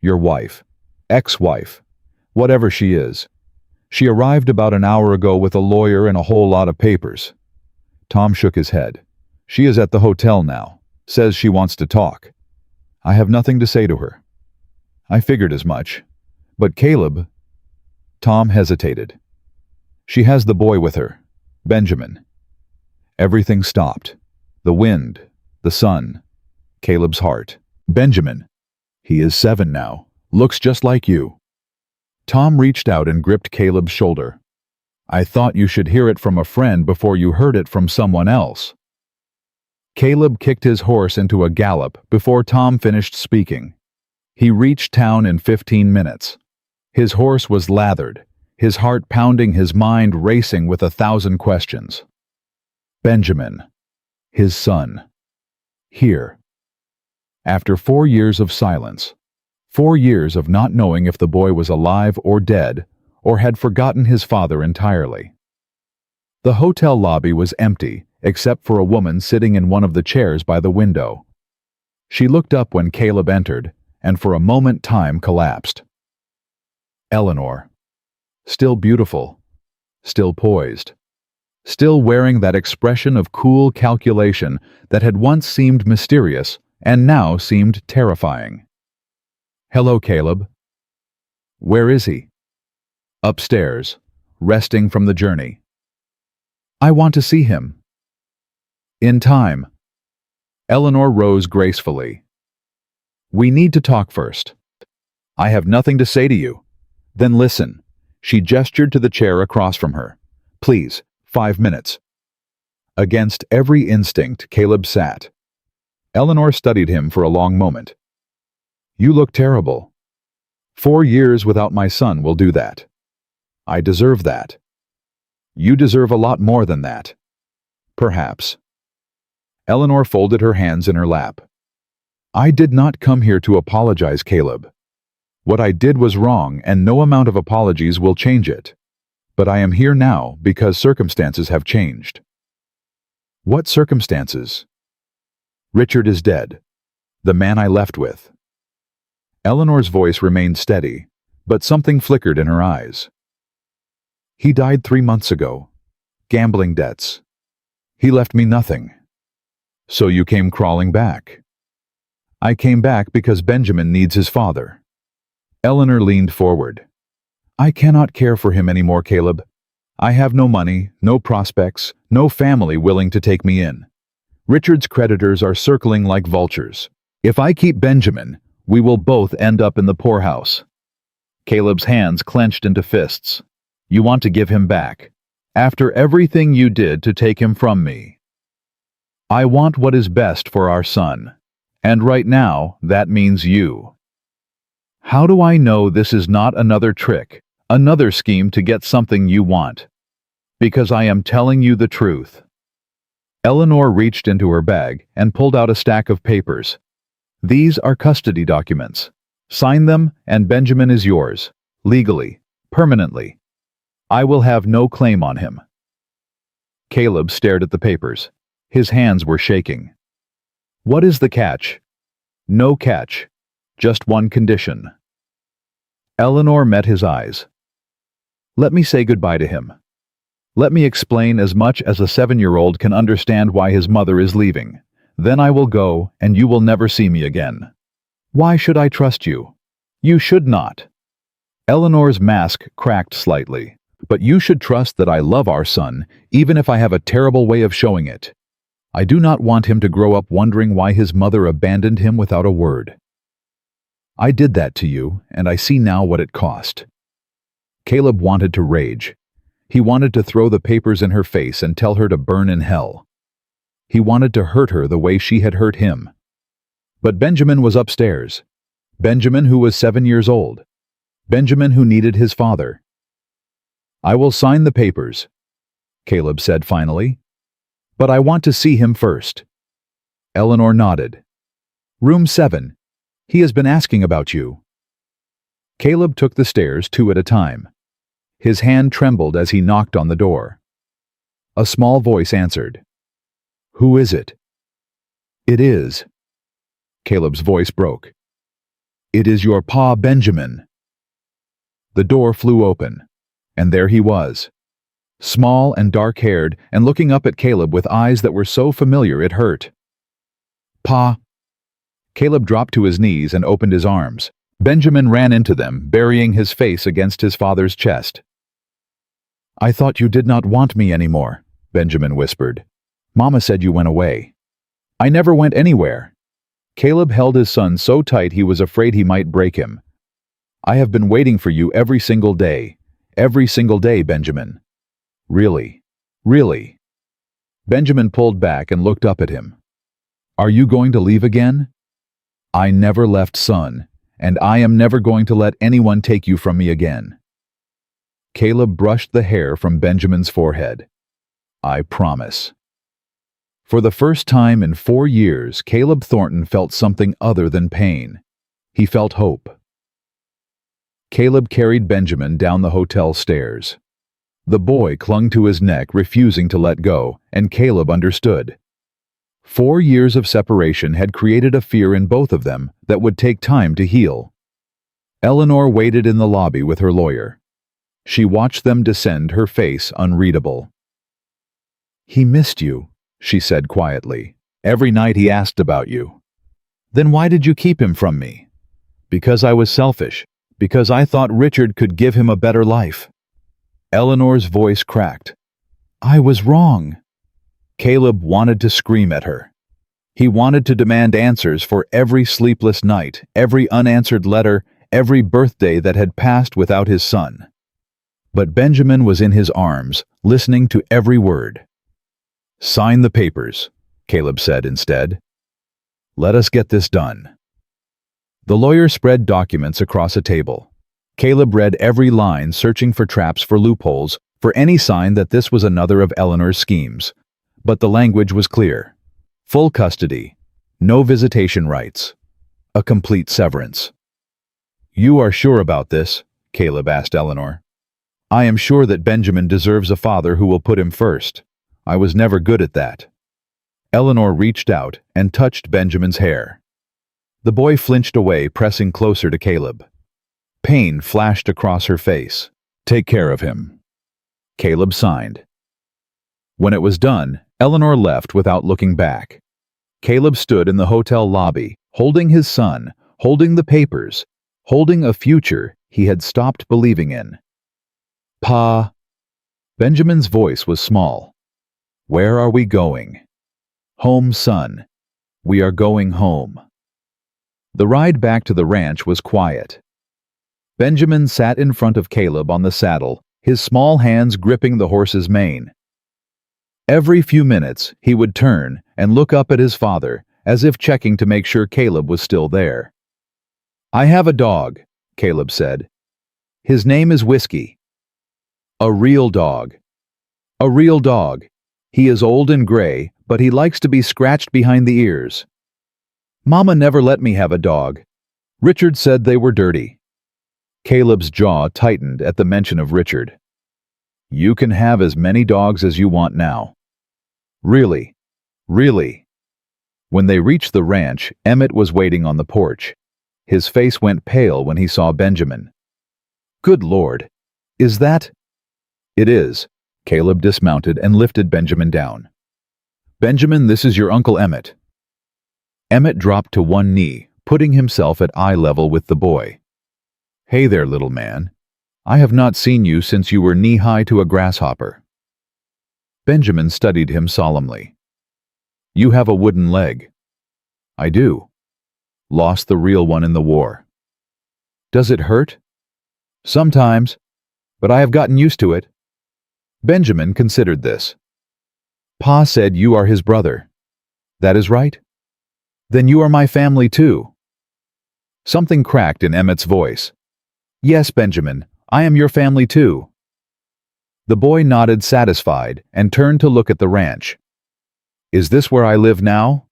Your wife. Ex-wife. Whatever she is. She arrived about an hour ago with a lawyer and a whole lot of papers. Tom shook his head. She is at the hotel now. Says she wants to talk. I have nothing to say to her. I figured as much. But Caleb... Tom hesitated. She has the boy with her. Benjamin. Everything stopped. The wind. The sun. Caleb's heart. Benjamin. He is 7 now. Looks just like you. Tom reached out and gripped Caleb's shoulder. I thought you should hear it from a friend before you heard it from someone else. Caleb kicked his horse into a gallop before Tom finished speaking. He reached town in 15 minutes. His horse was lathered, his heart pounding, his mind racing with 1,000 questions. Benjamin. His son. Here. After 4 years of silence, 4 years of not knowing if the boy was alive or dead, or had forgotten his father entirely. The hotel lobby was empty, except for a woman sitting in one of the chairs by the window. She looked up when Caleb entered, and for a moment time collapsed. Eleanor. Still beautiful. Still poised. Still wearing that expression of cool calculation that had once seemed mysterious and now seemed terrifying. Hello, Caleb. Where is he? Upstairs, resting from the journey. I want to see him. In time. Eleanor rose gracefully. We need to talk first. I have nothing to say to you. Then listen. She gestured to the chair across from her. Please, 5 minutes. Against every instinct, Caleb sat. Eleanor studied him for a long moment. You look terrible. 4 years without my son will do that. I deserve that. You deserve a lot more than that. Perhaps. Eleanor folded her hands in her lap. I did not come here to apologize, Caleb. What I did was wrong, and no amount of apologies will change it. But I am here now because circumstances have changed. What circumstances? Richard is dead. The man I left with. Eleanor's voice remained steady, but something flickered in her eyes. He died 3 months ago. Gambling debts. He left me nothing. So you came crawling back. I came back because Benjamin needs his father. Eleanor leaned forward. I cannot care for him anymore, Caleb. I have no money, no prospects, no family willing to take me in. Richard's creditors are circling like vultures. If I keep Benjamin, We will both end up in the poorhouse." Caleb's hands clenched into fists. "You want to give him back, after everything you did to take him from me. I want what is best for our son, and right now that means you. How do I know this is not another trick, another scheme to get something you want? Because I am telling you the truth." Eleanor reached into her bag and pulled out a stack of papers. "These are custody documents. Sign them and Benjamin is yours, legally, permanently. I will have no claim on him." Caleb stared at the papers. His hands were shaking. "What is the catch?" "No catch. Just one condition." Eleanor met his eyes. "Let me say goodbye to him. Let me explain as much as a 7-year-old can understand why his mother is leaving. Then I will go, and you will never see me again. Why should I trust you? You should not." Eleanor's mask cracked slightly. "But you should trust that I love our son, even if I have a terrible way of showing it. I do not want him to grow up wondering why his mother abandoned him without a word. I did that to you, and I see now what it cost." Caleb wanted to rage. He wanted to throw the papers in her face and tell her to burn in hell. He wanted to hurt her the way she had hurt him. But Benjamin was upstairs. Benjamin, who was 7 years old. Benjamin, who needed his father. "I will sign the papers," Caleb said finally. "But I want to see him first." Eleanor nodded. "Room 7. He has been asking about you." Caleb took the stairs 2 at a time. His hand trembled as he knocked on the door. A small voice answered. "Who is it?" "It is." Caleb's voice broke. "It is your pa, Benjamin." The door flew open, and there he was, small and dark-haired, and looking up at Caleb with eyes that were so familiar it hurt. "Pa." Caleb dropped to his knees and opened his arms. Benjamin ran into them, burying his face against his father's chest. "I thought you did not want me anymore," Benjamin whispered. "Mama said you went away." "I never went anywhere." Caleb held his son so tight he was afraid he might break him. "I have been waiting for you every single day, Benjamin." "Really? Really?" Benjamin pulled back and looked up at him. "Are you going to leave again?" "I never left, son, and I am never going to let anyone take you from me again." Caleb brushed the hair from Benjamin's forehead. "I promise." For the first time in 4 years, Caleb Thornton felt something other than pain. He felt hope. Caleb carried Benjamin down the hotel stairs. The boy clung to his neck, refusing to let go, and Caleb understood. 4 years of separation had created a fear in both of them that would take time to heal. Eleanor waited in the lobby with her lawyer. She watched them descend, her face unreadable. "He missed you," she said quietly. "Every night he asked about you." "Then why did you keep him from me?" "Because I was selfish. Because I thought Richard could give him a better life." Eleanor's voice cracked. "I was wrong." Caleb wanted to scream at her. He wanted to demand answers for every sleepless night, every unanswered letter, every birthday that had passed without his son. But Benjamin was in his arms, listening to every word. "Sign the papers," Caleb said instead. "Let us get this done." The lawyer spread documents across a table. Caleb read every line, searching for traps, for loopholes, for any sign that this was another of Eleanor's schemes. But the language was clear. Full custody, no visitation rights, a complete severance. "You are sure about this?" Caleb asked Eleanor. "I am sure that Benjamin deserves a father who will put him first. I was never good at that." Eleanor reached out and touched Benjamin's hair. The boy flinched away, pressing closer to Caleb. Pain flashed across her face. "Take care of him." Caleb signed. When it was done, Eleanor left without looking back. Caleb stood in the hotel lobby, holding his son, holding the papers, holding a future he had stopped believing in. "Pa." Benjamin's voice was small. "Where are we going?" "Home, son. We are going home." The ride back to the ranch was quiet. Benjamin sat in front of Caleb on the saddle, his small hands gripping the horse's mane. Every few minutes, he would turn and look up at his father, as if checking to make sure Caleb was still there. "I have a dog," Caleb said. "His name is Whiskey. A real dog. A real dog. He is old and gray, but he likes to be scratched behind the ears. Mama never let me have a dog. Richard said they were dirty." Caleb's jaw tightened at the mention of Richard. "You can have as many dogs as you want now." "Really? Really?" When they reached the ranch, Emmett was waiting on the porch. His face went pale when he saw Benjamin. "Good Lord. Is that—" "It is." Caleb dismounted and lifted Benjamin down. "Benjamin, this is your Uncle Emmett." Emmett dropped to one knee, putting himself at eye level with the boy. "Hey there, little man. I have not seen you since you were knee-high to a grasshopper." Benjamin studied him solemnly. "You have a wooden leg." "I do. Lost the real one in the war." "Does it hurt?" "Sometimes, but I have gotten used to it." Benjamin considered this. "Pa said you are his brother. That is right? Then you are my family too." Something cracked in Emmett's voice. "Yes, Benjamin, I am your family too." The boy nodded satisfied and turned to look at the ranch. "Is this where I live now?"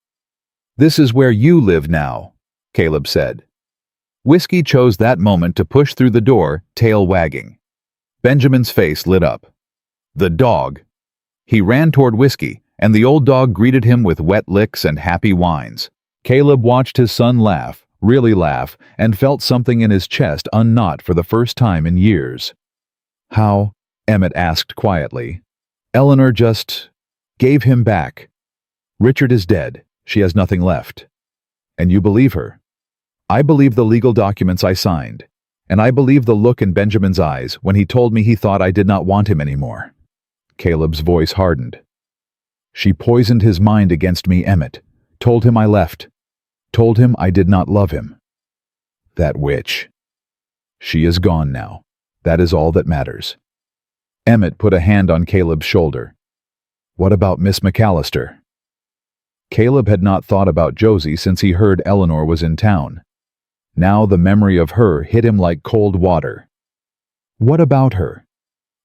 "This is where you live now," Caleb said. Whiskey chose that moment to push through the door, tail wagging. Benjamin's face lit up. The dog! He ran toward Whiskey, and the old dog greeted him with wet licks and happy whines. Caleb watched his son laugh, really laugh, and felt something in his chest unknot for the first time in years. "How?" Emmett asked quietly. "Eleanor just gave him back. Richard is dead. She has nothing left." "And you believe her?" "I believe the legal documents I signed, and I believe the look in Benjamin's eyes when he told me he thought I did not want him anymore." Caleb's voice hardened. "She poisoned his mind against me, Emmett. Told him I left. Told him I did not love him. That witch. She is gone now. That is all that matters." Emmett put a hand on Caleb's shoulder. "What about Miss McAllister?" Caleb had not thought about Josie since he heard Eleanor was in town. Now the memory of her hit him like cold water. "What about her?"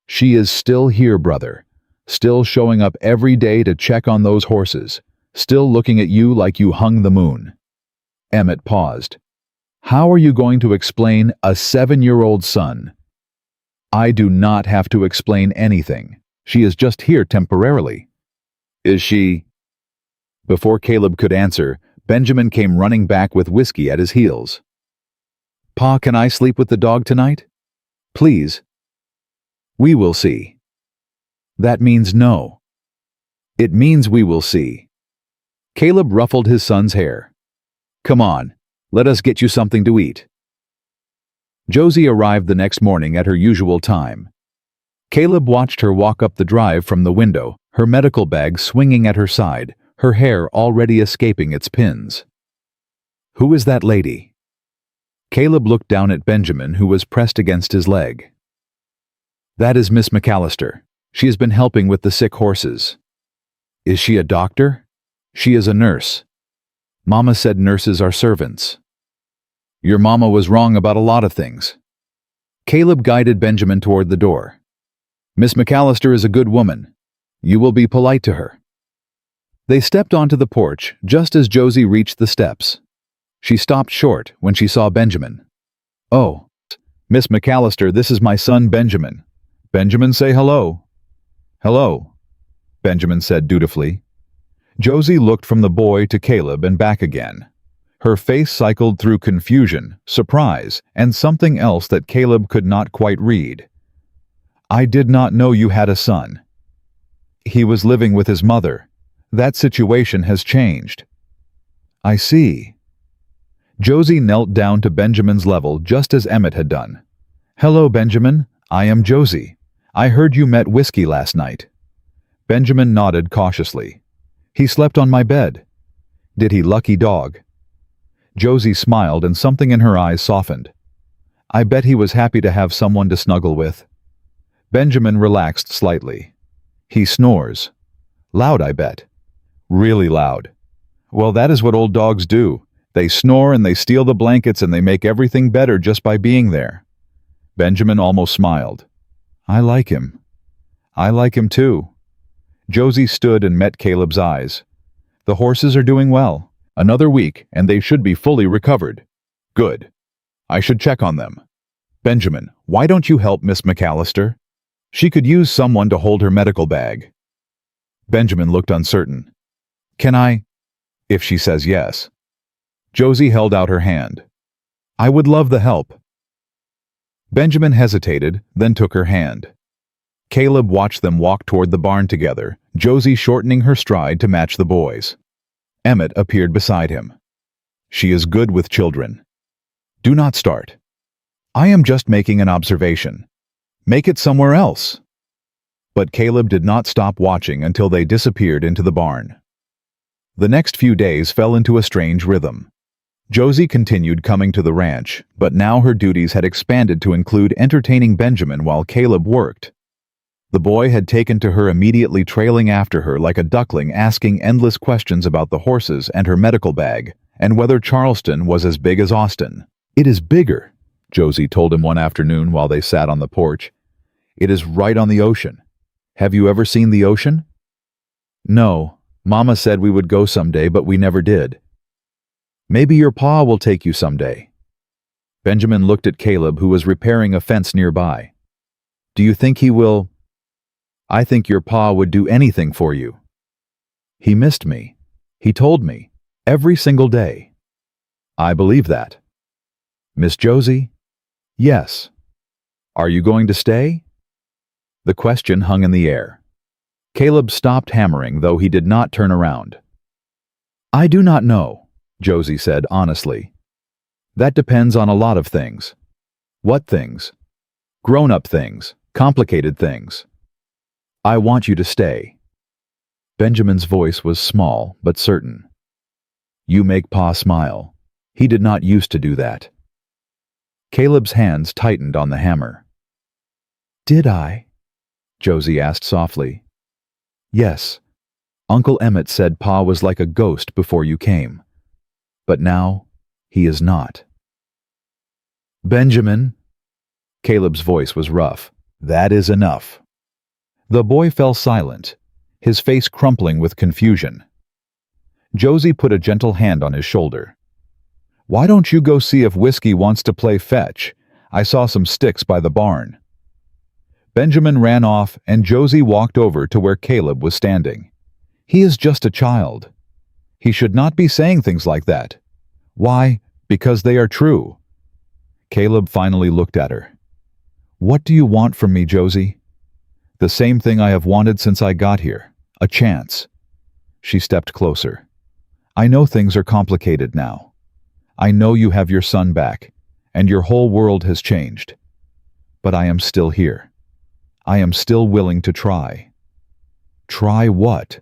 "She is still here, brother. Still showing up every day to check on those horses. Still looking at you like you hung the moon." Emmett paused. "How are you going to explain a 7-year-old son?" "I do not have to explain anything. She is just here temporarily." "Is she—" Before Caleb could answer, Benjamin came running back with Whiskey at his heels. "Pa, can I sleep with the dog tonight? Please." "We will see." "That means no." "It means we will see." Caleb ruffled his son's hair. "Come on, let us get you something to eat." Josie arrived the next morning at her usual time. Caleb watched her walk up the drive from the window, her medical bag swinging at her side, her hair already escaping its pins. "Who is that lady?" Caleb looked down at Benjamin, who was pressed against his leg. "That is Miss McAllister. She has been helping with the sick horses." "Is she a doctor?" "She is a nurse. Mama said nurses are servants." "Your mama was wrong about a lot of things." Caleb guided Benjamin toward the door. "Miss McAllister is a good woman. You will be polite to her." They stepped onto the porch just as Josie reached the steps. She stopped short when she saw Benjamin. "Oh, Miss McAllister, this is my son Benjamin." "Benjamin, say hello." "Hello," Benjamin said dutifully. Josie looked from the boy to Caleb and back again. Her face cycled through confusion, surprise, and something else that Caleb could not quite read. "I did not know you had a son." "He was living with his mother. That situation has changed." "I see." Josie knelt down to Benjamin's level just as Emmett had done. "Hello, Benjamin. I am Josie. I heard you met Whiskey last night." Benjamin nodded cautiously. "He slept on my bed." "Did he, lucky dog?" Josie smiled and something in her eyes softened. I bet he was happy to have someone to snuggle with. Benjamin relaxed slightly. He snores. Loud, I bet. Really loud. Well, that is what old dogs do. They snore and they steal the blankets and they make everything better just by being there. Benjamin almost smiled. I like him. I like him too. Josie stood and met Caleb's eyes. The horses are doing well. Another week and they should be fully recovered. Good. I should check on them. Benjamin, why don't you help Miss McAllister? She could use someone to hold her medical bag. Benjamin looked uncertain. Can I? If she says yes. Josie held out her hand. I would love the help. Benjamin hesitated, then took her hand. Caleb watched them walk toward the barn together, Josie shortening her stride to match the boys. Emmett appeared beside him. She is good with children. Do not start. I am just making an observation. Make it somewhere else. But Caleb did not stop watching until they disappeared into the barn. The next few days fell into a strange rhythm. Josie continued coming to the ranch, but now her duties had expanded to include entertaining Benjamin while Caleb worked. The boy had taken to her immediately, trailing after her like a duckling, asking endless questions about the horses and her medical bag, and whether Charleston was as big as Austin. It is bigger, Josie told him one afternoon while they sat on the porch. It is right on the ocean. Have you ever seen the ocean? No. Mama said we would go someday, but we never did. Maybe your pa will take you someday. Benjamin looked at Caleb, who was repairing a fence nearby. Do you think he will? I think your pa would do anything for you. He missed me. He told me. Every single day. I believe that. Miss Josie? Yes. Are you going to stay? The question hung in the air. Caleb stopped hammering, though he did not turn around. I do not know, Josie said honestly. That depends on a lot of things. What things? Grown-up things, complicated things. I want you to stay. Benjamin's voice was small but certain. You make Pa smile. He did not used to do that. Caleb's hands tightened on the hammer. Did I? Josie asked softly. Yes. Uncle Emmett said Pa was like a ghost before you came. But now, he is not. Benjamin. Caleb's voice was rough. That is enough. The boy fell silent, his face crumpling with confusion. Josie put a gentle hand on his shoulder. Why don't you go see if Whiskey wants to play fetch? I saw some sticks by the barn. Benjamin ran off and Josie walked over to where Caleb was standing. He is just a child. He should not be saying things like that. Why? Because they are true. Caleb finally looked at her. What do you want from me, Josie? The same thing I have wanted since I got here. A chance. She stepped closer. I know things are complicated now. I know you have your son back, and your whole world has changed. But I am still here. I am still willing to try. Try what?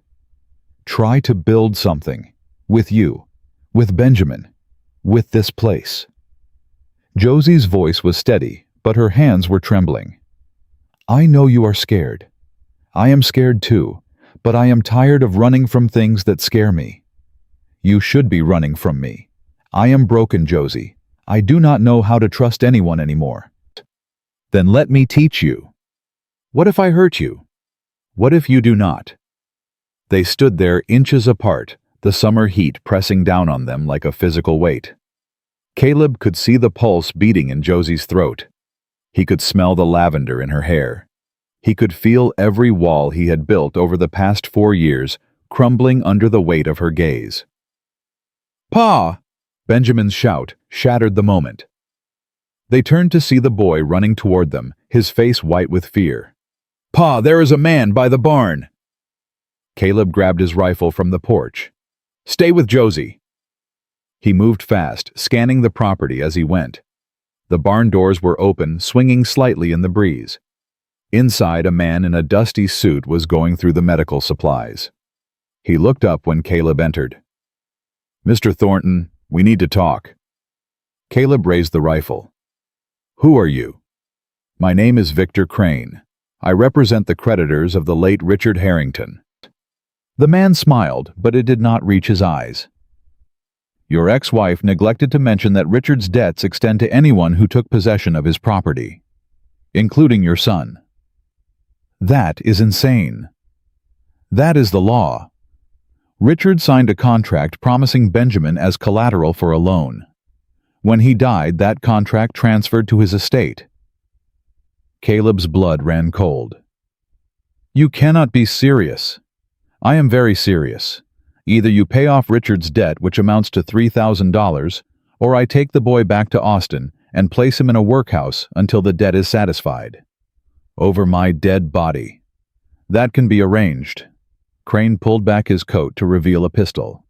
Try to build something. With you. With Benjamin. With this place. Josie's voice was steady, but her hands were trembling. I know you are scared. I am scared too, but I am tired of running from things that scare me. You should be running from me. I am broken, Josie. I do not know how to trust anyone anymore. Then let me teach you. What if I hurt you? What if you do not? They stood there inches apart, the summer heat pressing down on them like a physical weight. Caleb could see the pulse beating in Josie's throat. He could smell the lavender in her hair. He could feel every wall he had built over the past 4 years crumbling under the weight of her gaze. Pa! Benjamin's shout shattered the moment. They turned to see the boy running toward them, his face white with fear. Pa, there is a man by the barn! Caleb grabbed his rifle from the porch. Stay with Josie! He moved fast, scanning the property as he went. The barn doors were open, swinging slightly in the breeze. Inside, a man in a dusty suit was going through the medical supplies. He looked up when Caleb entered. Mr. Thornton, We need to talk. Caleb raised the rifle. Who are you? My name is Victor Crane. I represent the creditors of the late Richard Harrington. The man smiled, but it did not reach his eyes. Your ex-wife neglected to mention that Richard's debts extend to anyone who took possession of his property, including your son. That is insane. That is the law. Richard signed a contract promising Benjamin as collateral for a loan. When he died, that contract transferred to his estate. Caleb's blood ran cold. You cannot be serious. I am very serious. Either you pay off Richard's debt, which amounts to $3,000, or I take the boy back to Austin and place him in a workhouse until the debt is satisfied. Over my dead body. That can be arranged. Crane pulled back his coat to reveal a pistol.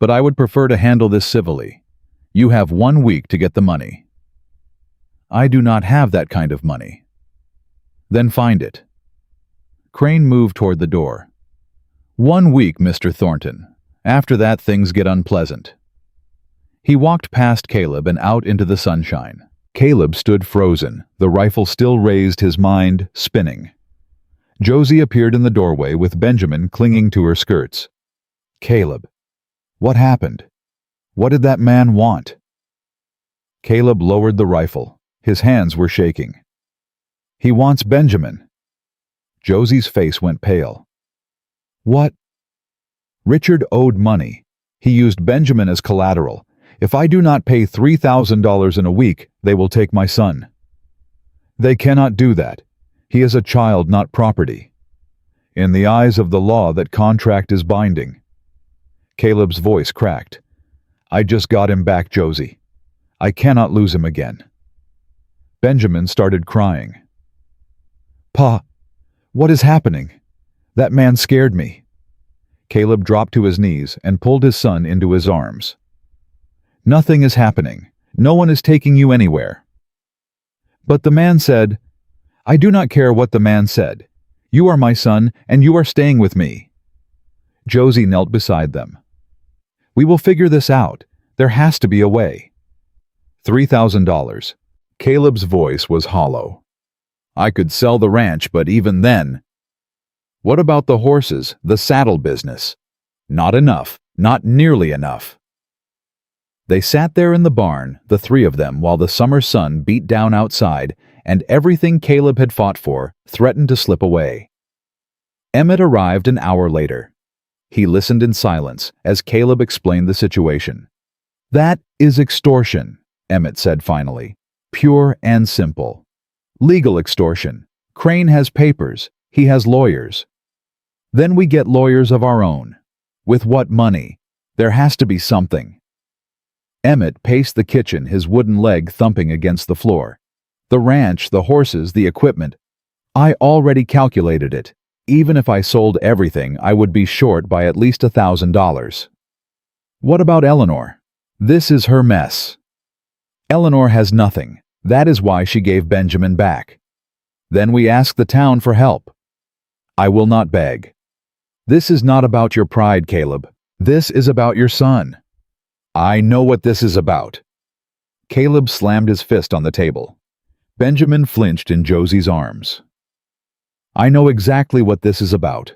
But I would prefer to handle this civilly. You have 1 week to get the money. I do not have that kind of money. Then find it. Crane moved toward the door. 1 week, Mr. Thornton. After that, things get unpleasant. He walked past Caleb and out into the sunshine. Caleb stood frozen, the rifle still raised, his mind spinning. Josie appeared in the doorway with Benjamin clinging to her skirts. Caleb. What happened? What did that man want? Caleb lowered the rifle. His hands were shaking. He wants Benjamin. Josie's face went pale. What? Richard owed money. He used Benjamin as collateral. If I do not pay $3,000 in a week, they will take my son. They cannot do that. He is a child, not property. In the eyes of the law, that contract is binding. Caleb's voice cracked. I just got him back, Josie. I cannot lose him again. Benjamin started crying. Pa, what is happening? That man scared me. Caleb dropped to his knees and pulled his son into his arms. Nothing is happening. No one is taking you anywhere. But the man said, I do not care what the man said. You are my son, and you are staying with me. Josie knelt beside them. We will figure this out. There has to be a way. $3,000. Caleb's voice was hollow. I could sell the ranch, but even then. What about the horses, the saddle business? Not enough. Not nearly enough. They sat there in the barn, the three of them, while the summer sun beat down outside, and everything Caleb had fought for threatened to slip away. Emmett arrived an hour later. He listened in silence as Caleb explained the situation. That is extortion, Emmett said finally. Pure and simple. Legal extortion. Crane has papers. He has lawyers. Then we get lawyers of our own. With what money? There has to be something. Emmett paced the kitchen, his wooden leg thumping against the floor. The ranch, the horses, the equipment. I already calculated it. Even if I sold everything, I would be short by at least $1,000. What about Eleanor? This is her mess. Eleanor has nothing. That is why she gave Benjamin back. Then we ask the town for help. I will not beg. This is not about your pride, Caleb. This is about your son. I know what this is about. Caleb slammed his fist on the table. Benjamin flinched in Josie's arms. I know exactly what this is about,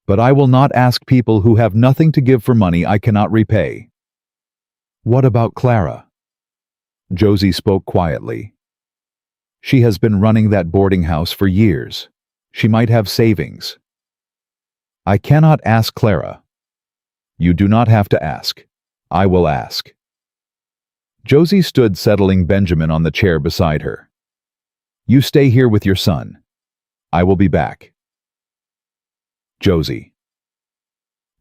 but I will not ask people who have nothing to give for money I cannot repay. What about Clara? Josie spoke quietly. She has been running that boarding house for years. She might have savings. I cannot ask Clara. You do not have to ask. I will ask. Josie stood settling Benjamin on the chair beside her. You stay here with your son. I will be back. Josie.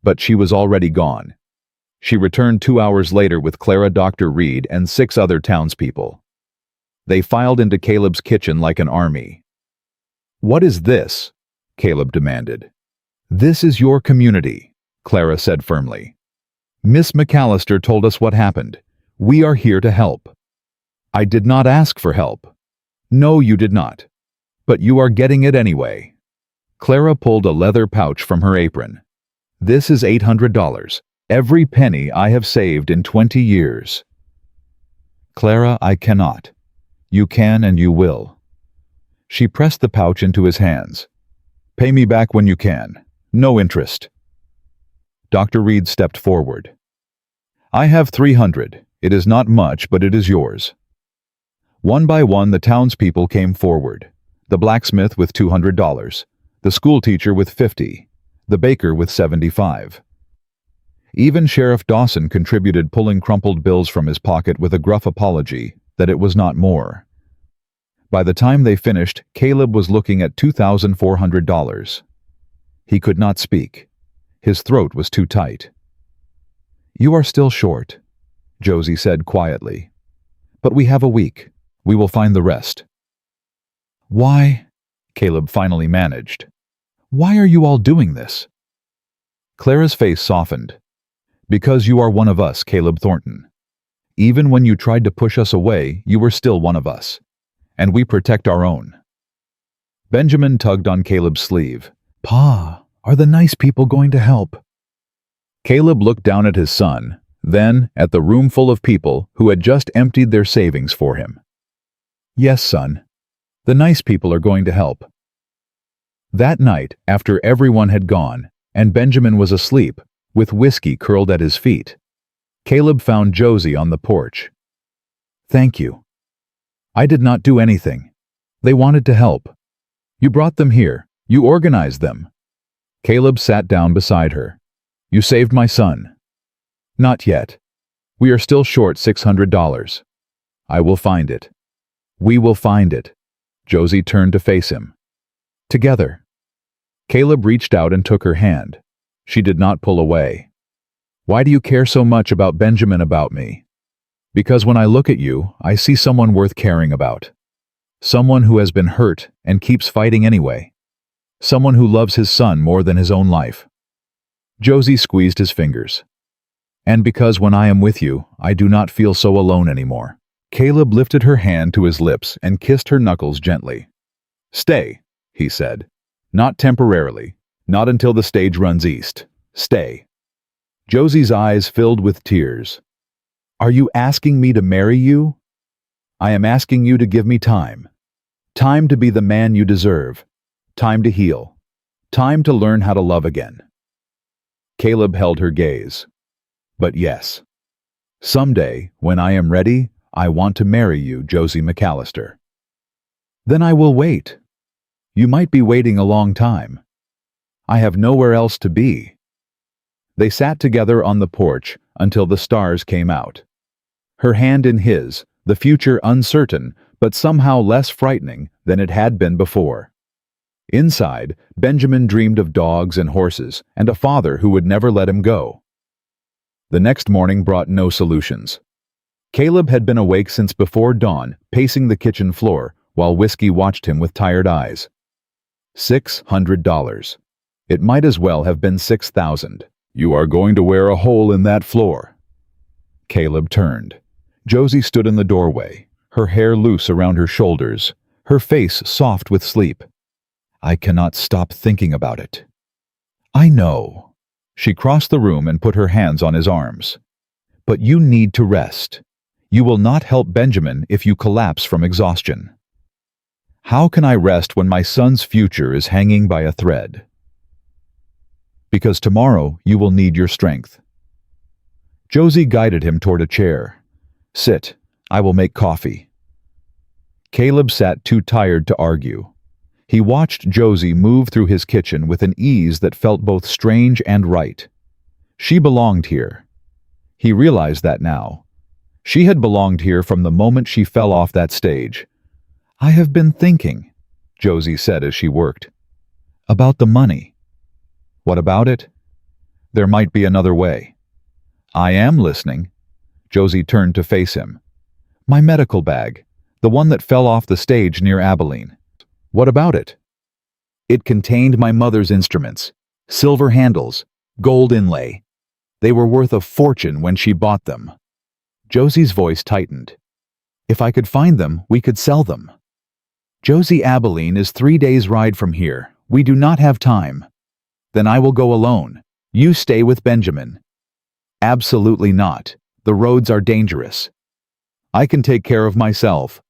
But she was already gone. She returned 2 hours later with Clara, Dr. Reed, and 6 other townspeople. They filed into Caleb's kitchen like an army. What is this? Caleb demanded. This is your community, Clara said firmly. Miss McAllister told us what happened. We are here to help. I did not ask for help. No, you did not. But you are getting it anyway. Clara pulled a leather pouch from her apron. This is $800. Every penny I have saved in 20 years. Clara, I cannot. You can and you will. She pressed the pouch into his hands. Pay me back when you can. No interest. Dr. Reed stepped forward. I have 300. It is not much, but it is yours. One by one, the townspeople came forward. The blacksmith with $200, the schoolteacher with $50, the baker with $75. Even Sheriff Dawson contributed, pulling crumpled bills from his pocket with a gruff apology that it was not more. By the time they finished, Caleb was looking at $2,400. He could not speak. His throat was too tight. You are still short, Josie said quietly. But we have a week. We will find the rest. Why? Caleb finally managed. Why are you all doing this? Clara's face softened. Because you are one of us, Caleb Thornton. Even when you tried to push us away, you were still one of us. And we protect our own. Benjamin tugged on Caleb's sleeve. Pa, are the nice people going to help? Caleb looked down at his son, then at the room full of people who had just emptied their savings for him. Yes, son. The nice people are going to help. That night, after everyone had gone, and Benjamin was asleep, with whiskey curled at his feet, Caleb found Josie on the porch. Thank you. I did not do anything. They wanted to help. You brought them here. You organized them. Caleb sat down beside her. You saved my son. Not yet. We are still short $600. I will find it. We will find it. Josie turned to face him. Together. Caleb reached out and took her hand. She did not pull away. Why do you care so much about Benjamin, about me? Because when I look at you, I see someone worth caring about. Someone who has been hurt and keeps fighting anyway. Someone who loves his son more than his own life. Josie squeezed his fingers. And because when I am with you, I do not feel so alone anymore. Caleb lifted her hand to his lips and kissed her knuckles gently. Stay, he said. Not temporarily. Not until the stage runs east. Stay. Josie's eyes filled with tears. Are you asking me to marry you? I am asking you to give me time. Time to be the man you deserve. Time to heal. Time to learn how to love again. Caleb held her gaze. But yes. Someday, when I am ready, I want to marry you, Josie McAllister. Then I will wait. You might be waiting a long time. I have nowhere else to be. They sat together on the porch until the stars came out. Her hand in his, the future uncertain, but somehow less frightening than it had been before. Inside, Benjamin dreamed of dogs and horses and a father who would never let him go. The next morning brought no solutions. Caleb had been awake since before dawn, pacing the kitchen floor, while Whiskey watched him with tired eyes. $600. It might as well have been 6,000. You are going to wear a hole in that floor. Caleb turned. Josie stood in the doorway, her hair loose around her shoulders, her face soft with sleep. I cannot stop thinking about it. I know. She crossed the room and put her hands on his arms. But you need to rest. You will not help Benjamin if you collapse from exhaustion. How can I rest when my son's future is hanging by a thread? Because tomorrow you will need your strength. Josie guided him toward a chair. Sit. I will make coffee. Caleb sat too tired to argue. He watched Josie move through his kitchen with an ease that felt both strange and right. She belonged here. He realized that now. She had belonged here from the moment she fell off that stage. I have been thinking, Josie said as she worked. About the money. What about it? There might be another way. I am listening. Josie turned to face him. My medical bag, the one that fell off the stage near Abilene. What about it? It contained my mother's instruments, silver handles, gold inlay. They were worth a fortune when she bought them. Josie's voice tightened. If I could find them, we could sell them. Josie, Abilene is 3 days' ride from here. We do not have time. Then I will go alone. You stay with Benjamin. Absolutely not. The roads are dangerous. I can take care of myself.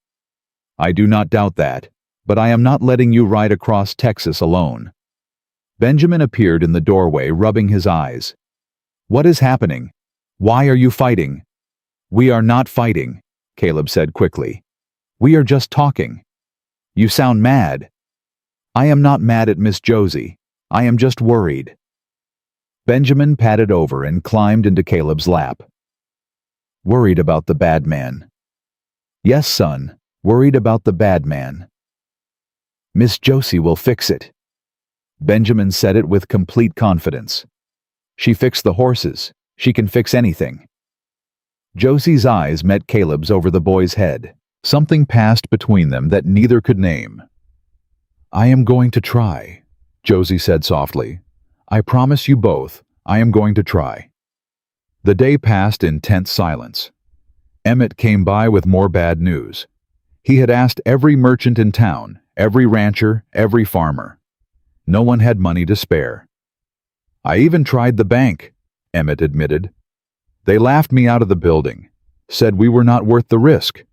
I do not doubt that, but I am not letting you ride across Texas alone. Benjamin appeared in the doorway, rubbing his eyes. What is happening? Why are you fighting? We are not fighting, Caleb said quickly. We are just talking. You sound mad. I am not mad at Miss Josie. I am just worried. Benjamin padded over and climbed into Caleb's lap. Worried about the bad man. Yes, son, worried about the bad man. Miss Josie will fix it. Benjamin said it with complete confidence. She fixed the horses. She can fix anything. Josie's eyes met Caleb's over the boy's head. Something passed between them that neither could name. I am going to try, Josie said softly. I promise you both, I am going to try. The day passed in tense silence. Emmett came by with more bad news. He had asked every merchant in town, every rancher, every farmer. No one had money to spare. I even tried the bank, Emmett admitted. They laughed me out of the building, said we were not worth the risk.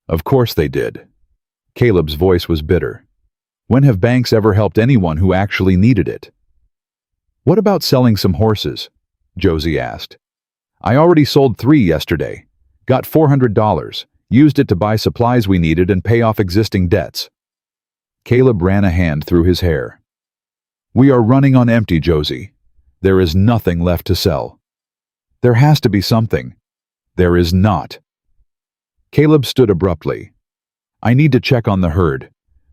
Of course they did. Caleb's voice was bitter. When have banks ever helped anyone who actually needed it? What about selling some horses? Josie asked. I already sold 3 yesterday. Got $400, used it to buy supplies we needed and pay off existing debts. Caleb ran a hand through his hair. We are running on empty, Josie. There is nothing left to sell. There has to be something. There is not. Caleb stood abruptly. I need to check on the herd.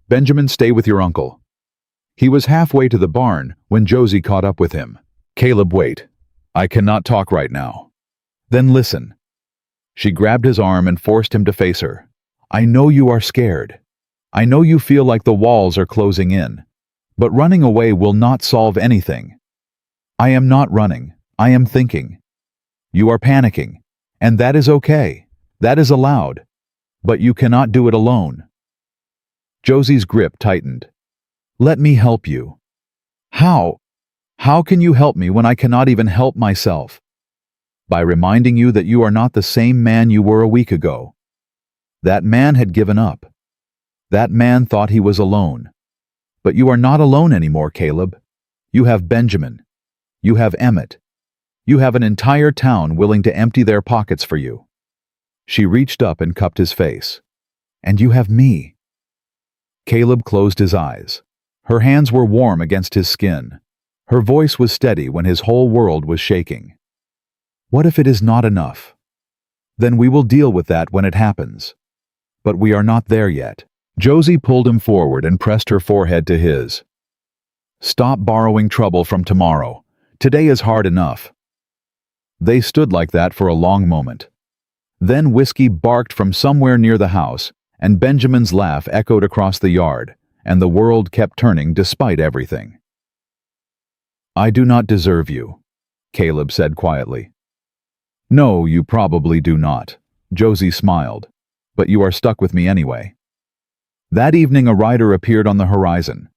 Benjamin, stay with your uncle. He was halfway to the barn when Josie caught up with him. Caleb, wait. I cannot talk right now. Then listen. She grabbed his arm and forced him to face her. I know you are scared. I know you feel like the walls are closing in. But running away will not solve anything. I am not running. I am thinking. You are panicking. And that is okay. That is allowed. But you cannot do it alone. Josie's grip tightened. Let me help you. How? How can you help me when I cannot even help myself? By reminding you that you are not the same man you were a week ago. That man had given up. That man thought he was alone. But you are not alone anymore, Caleb. You have Benjamin. You have Emmett. You have an entire town willing to empty their pockets for you. She reached up and cupped his face. And you have me. Caleb closed his eyes. Her hands were warm against his skin. Her voice was steady when his whole world was shaking. What if it is not enough? Then we will deal with that when it happens. But we are not there yet. Josie pulled him forward and pressed her forehead to his. Stop borrowing trouble from tomorrow. Today is hard enough. They stood like that for a long moment. Then Whiskey barked from somewhere near the house, and Benjamin's laugh echoed across the yard, and the world kept turning despite everything. I do not deserve you, Caleb said quietly. No, you probably do not, Josie smiled, but you are stuck with me anyway. That evening a rider appeared on the horizon.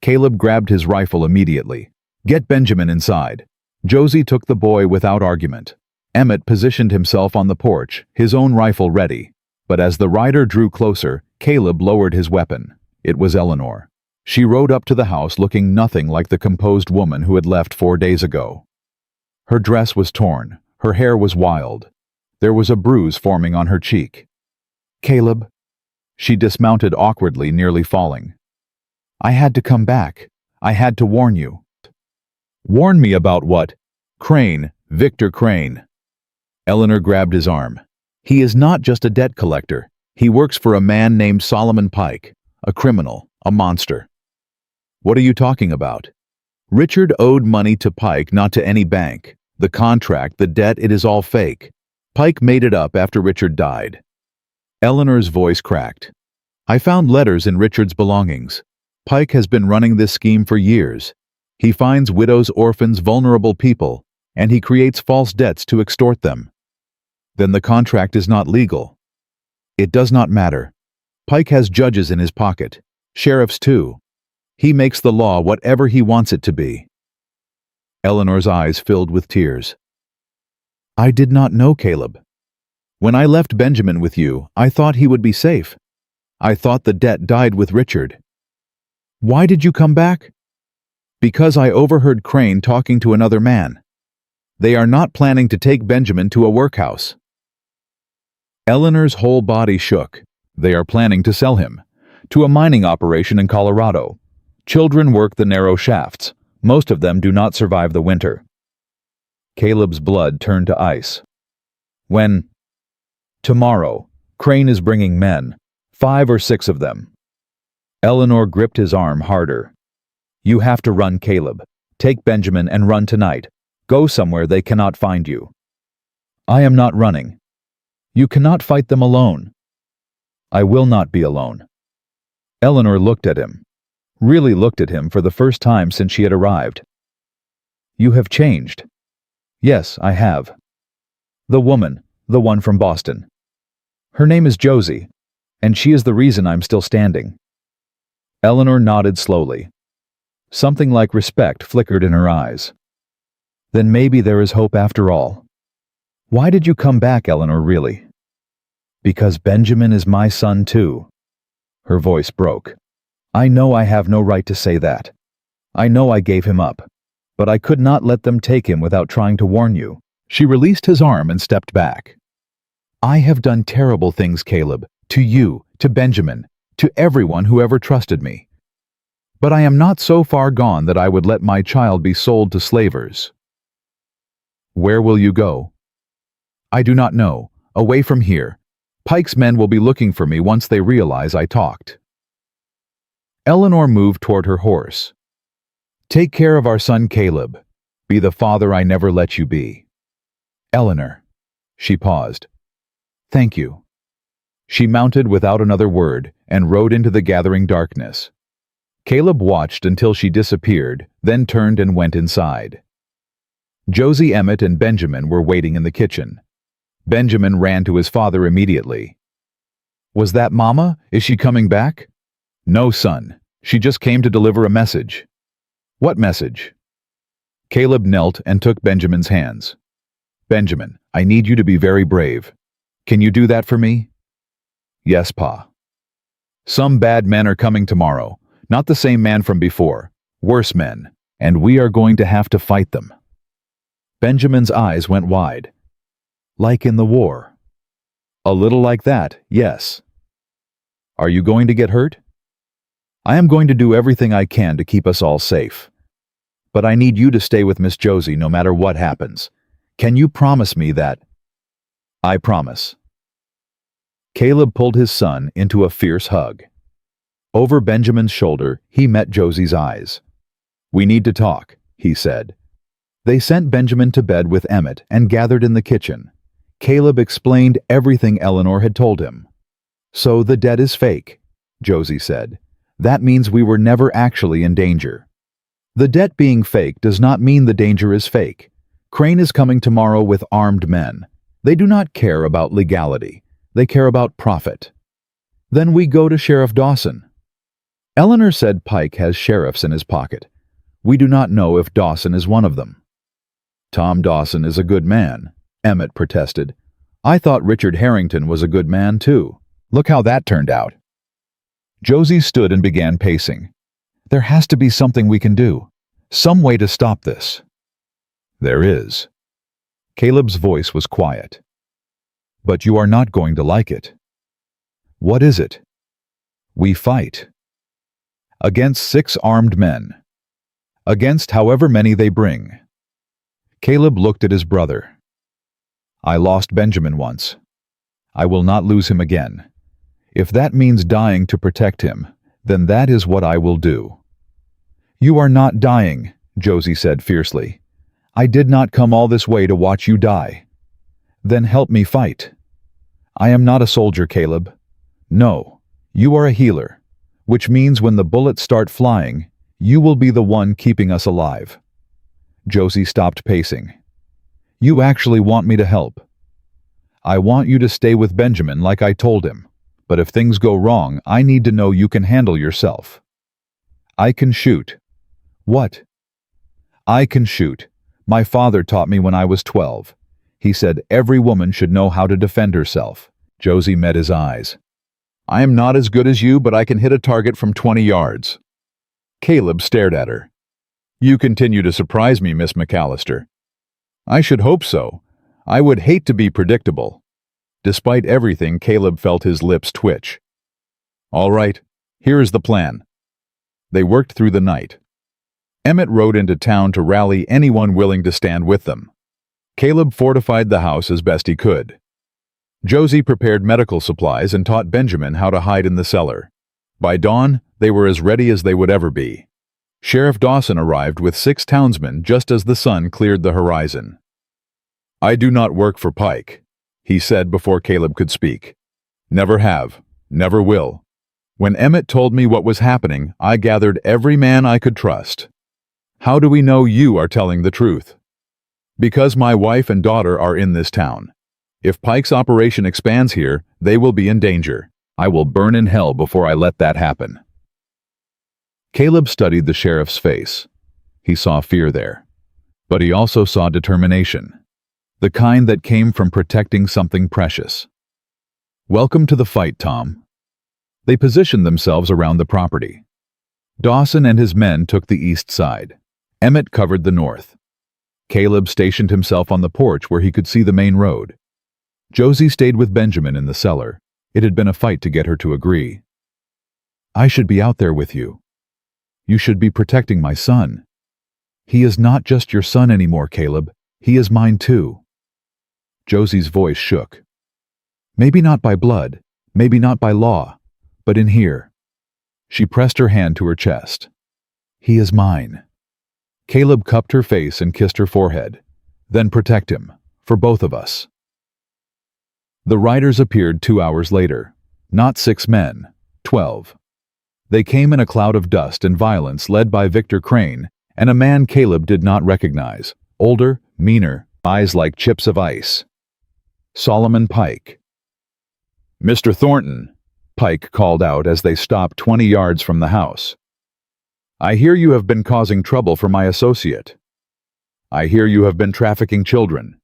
Caleb grabbed his rifle immediately. Get Benjamin inside. Josie took the boy without argument. Emmett positioned himself on the porch, his own rifle ready. But as the rider drew closer, Caleb lowered his weapon. It was Eleanor. She rode up to the house looking nothing like the composed woman who had left 4 days ago. Her dress was torn. Her hair was wild. There was a bruise forming on her cheek. Caleb. She dismounted awkwardly, nearly falling. I had to come back. I had to warn you. Warn me about what? Crane, Victor Crane. Eleanor grabbed his arm. He is not just a debt collector. He works for a man named Solomon Pike, a criminal, a monster. What are you talking about? Richard owed money to Pike, not to any bank. The contract, the debt, it is all fake. Pike made it up after Richard died. Eleanor's voice cracked. I found letters in Richard's belongings. Pike has been running this scheme for years. He finds widows, orphans, vulnerable people, and he creates false debts to extort them. Then the contract is not legal. It does not matter. Pike has judges in his pocket, sheriffs too. He makes the law whatever he wants it to be. Eleanor's eyes filled with tears. I did not know, Caleb. When I left Benjamin with you, I thought he would be safe. I thought the debt died with Richard. Why did you come back? Because I overheard Crane talking to another man. They are not planning to take Benjamin to a workhouse. Eleanor's whole body shook. They are planning to sell him to a mining operation in Colorado. Children work the narrow shafts. Most of them do not survive the winter. Caleb's blood turned to ice. When? Tomorrow. Crane is bringing men, 5 or 6 of them. Eleanor gripped his arm harder. You have to run, Caleb. Take Benjamin and run tonight. Go somewhere they cannot find you. I am not running. You cannot fight them alone. I will not be alone. Eleanor looked at him. Really looked at him for the first time since she had arrived. You have changed. Yes, I have. The woman, the one from Boston. Her name is Josie, and she is the reason I'm still standing. Eleanor nodded slowly. Something like respect flickered in her eyes. Then maybe there is hope after all. Why did you come back, Eleanor, really? Because Benjamin is my son too. Her voice broke. I know I have no right to say that. I know I gave him up, but I could not let them take him without trying to warn you. She released his arm and stepped back. I have done terrible things, Caleb, to you, to Benjamin, to everyone who ever trusted me. But I am not so far gone that I would let my child be sold to slavers. Where will you go? I do not know. Away from here. Pike's men will be looking for me once they realize I talked. Eleanor moved toward her horse. Take care of our son Caleb. Be the father I never let you be. Eleanor. She paused. Thank you. She mounted without another word and rode into the gathering darkness. Caleb watched until she disappeared, then turned and went inside. Josie, Emmett, and Benjamin were waiting in the kitchen. Benjamin ran to his father immediately. Was that Mama? Is she coming back? No, son. She just came to deliver a message. What message? Caleb knelt and took Benjamin's hands. Benjamin, I need you to be very brave. Can you do that for me? Yes, Pa. Some bad men are coming tomorrow. Not the same man from before. Worse men. And we are going to have to fight them. Benjamin's eyes went wide. Like in the war. A little like that, yes. Are you going to get hurt? I am going to do everything I can to keep us all safe. But I need you to stay with Miss Josie no matter what happens. Can you promise me that? I promise. Caleb pulled his son into a fierce hug. Over Benjamin's shoulder, he met Josie's eyes. We need to talk, he said. They sent Benjamin to bed with Emmett and gathered in the kitchen. Caleb explained everything Eleanor had told him. So the debt is fake, Josie said. That means we were never actually in danger. The debt being fake does not mean the danger is fake. Crane is coming tomorrow with armed men. They do not care about legality. They care about profit. Then we go to Sheriff Dawson. Eleanor said Pike has sheriffs in his pocket. We do not know if Dawson is one of them. Tom Dawson is a good man, Emmett protested. I thought Richard Harrington was a good man too. Look how that turned out. Josie stood and began pacing. There has to be something we can do. Some way to stop this. There is. Caleb's voice was quiet. But you are not going to like it. What is it? We fight. Against 6 armed men. Against however many they bring. Caleb looked at his brother. I lost Benjamin once. I will not lose him again. If that means dying to protect him, then that is what I will do. You are not dying, Josie said fiercely. I did not come all this way to watch you die. Then help me fight. I am not a soldier, Caleb. No, you are a healer, which means when the bullets start flying, you will be the one keeping us alive. Josie stopped pacing. You actually want me to help. I want you to stay with Benjamin like I told him, but if things go wrong, I need to know you can handle yourself. I can shoot. What? I can shoot. My father taught me when I was 12. He said every woman should know how to defend herself. Josie met his eyes. I am not as good as you, but I can hit a target from 20 yards. Caleb stared at her. You continue to surprise me, Miss McAllister. I should hope so. I would hate to be predictable. Despite everything, Caleb felt his lips twitch. All right, here is the plan. They worked through the night. Emmett rode into town to rally anyone willing to stand with them. Caleb fortified the house as best he could. Josie prepared medical supplies and taught Benjamin how to hide in the cellar. By dawn, they were as ready as they would ever be. Sheriff Dawson arrived with 6 townsmen just as the sun cleared the horizon. I do not work for Pike, he said before Caleb could speak. Never have, never will. When Emmett told me what was happening, I gathered every man I could trust. How do we know you are telling the truth? Because my wife and daughter are in this town. If Pike's operation expands here, they will be in danger. I will burn in hell before I let that happen. Caleb studied the sheriff's face. He saw fear there. But he also saw determination. The kind that came from protecting something precious. Welcome to the fight, Tom. They positioned themselves around the property. Dawson and his men took the east side. Emmett covered the north. Caleb stationed himself on the porch where he could see the main road. Josie stayed with Benjamin in the cellar. It had been a fight to get her to agree. I should be out there with you. You should be protecting my son. He is not just your son anymore, Caleb. He is mine too. Josie's voice shook. Maybe not by blood, maybe not by law, but in here. She pressed her hand to her chest. He is mine. Caleb cupped her face and kissed her forehead. Then protect him, for both of us. The riders appeared 2 hours later. Not 6 men, 12. They came in a cloud of dust and violence led by Victor Crane and a man Caleb did not recognize, older, meaner, eyes like chips of ice. Solomon Pike. Mr. Thornton, Pike called out as they stopped 20 yards from the house. I hear you have been causing trouble for my associate. I hear you have been trafficking children.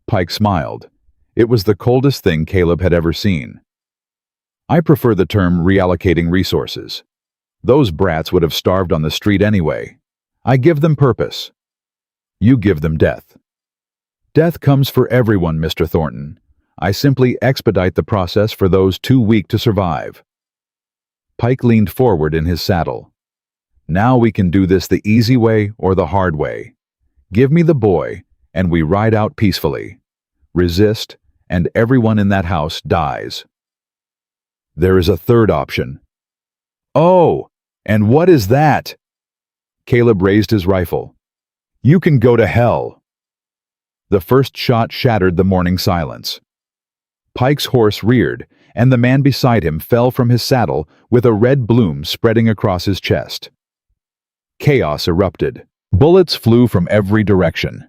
Pike smiled. It was the coldest thing Caleb had ever seen. I prefer the term reallocating resources. Those brats would have starved on the street anyway. I give them purpose. You give them death. Death comes for everyone, Mr. Thornton. I simply expedite the process for those too weak to survive. Pike leaned forward in his saddle. Now we can do this the easy way or the hard way. Give me the boy, and we ride out peacefully. Resist, and everyone in that house dies. There is a third option. Oh, and what is that? Caleb raised his rifle. You can go to hell. The first shot shattered the morning silence. Pike's horse reared, and the man beside him fell from his saddle with a red bloom spreading across his chest. Chaos erupted. Bullets flew from every direction.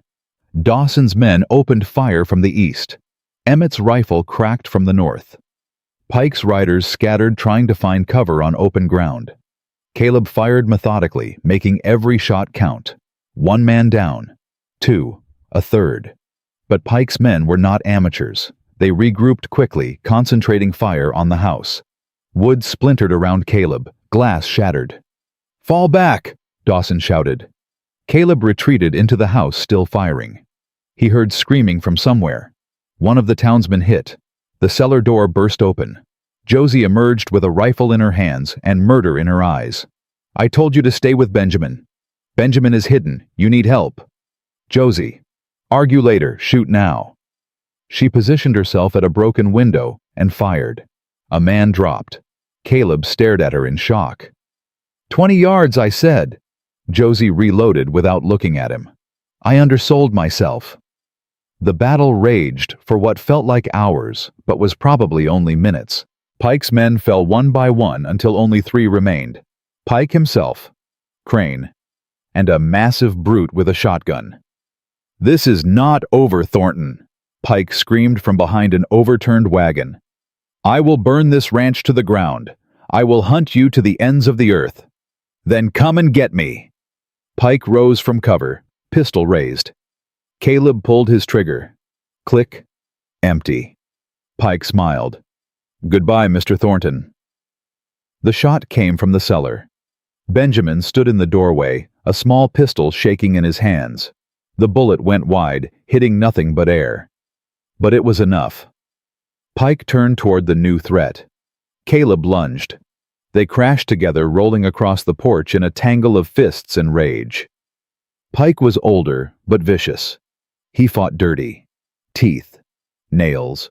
Dawson's men opened fire from the east. Emmett's rifle cracked from the north. Pike's riders scattered trying to find cover on open ground. Caleb fired methodically, making every shot count. 1 man down. 2. A third. But Pike's men were not amateurs. They regrouped quickly, concentrating fire on the house. Wood splintered around Caleb. Glass shattered. Fall back! Dawson shouted. Caleb retreated into the house, still firing. He heard screaming from somewhere. One of the townsmen hit. The cellar door burst open. Josie emerged with a rifle in her hands and murder in her eyes. I told you to stay with Benjamin. Benjamin is hidden. You need help. Josie. Argue later. Shoot now. She positioned herself at a broken window and fired. A man dropped. Caleb stared at her in shock. 20 yards, I said. Josie reloaded without looking at him. I undersold myself. The battle raged for what felt like hours, but was probably only minutes. Pike's men fell one by one until only 3 remained. Pike himself, Crane, and a massive brute with a shotgun. This is not over, Thornton, Pike screamed from behind an overturned wagon. I will burn this ranch to the ground. I will hunt you to the ends of the earth. Then come and get me. Pike rose from cover, pistol raised. Caleb pulled his trigger. Click. Empty. Pike smiled. Goodbye, Mr. Thornton. The shot came from the cellar. Benjamin stood in the doorway, a small pistol shaking in his hands. The bullet went wide, hitting nothing but air. But it was enough. Pike turned toward the new threat. Caleb lunged. They crashed together, rolling across the porch in a tangle of fists and rage. Pike was older, but vicious. He fought dirty. Teeth. Nails.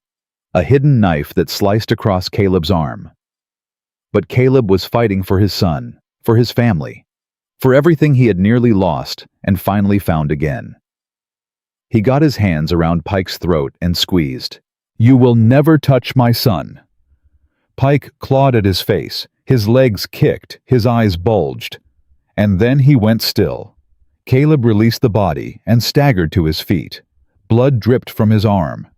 A hidden knife that sliced across Caleb's arm. But Caleb was fighting for his son, for his family, for everything he had nearly lost and finally found again. He got his hands around Pike's throat and squeezed. You will never touch my son. Pike clawed at his face, his legs kicked, his eyes bulged. And then he went still. Caleb released the body and staggered to his feet. Blood dripped from his arm.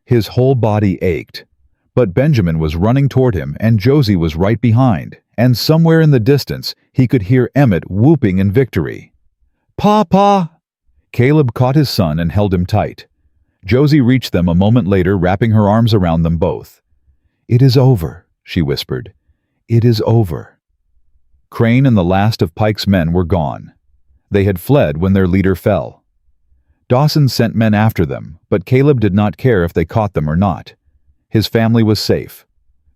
His whole body ached. But Benjamin was running toward him and Josie was right behind, and somewhere in the distance he could hear Emmett whooping in victory. "Papa!" Caleb caught his son and held him tight. Josie reached them a moment later, wrapping her arms around them both. "It is over," she whispered. "It is over." Crane and the last of Pike's men were gone. They had fled when their leader fell. Dawson sent men after them, but Caleb did not care if they caught them or not. His family was safe.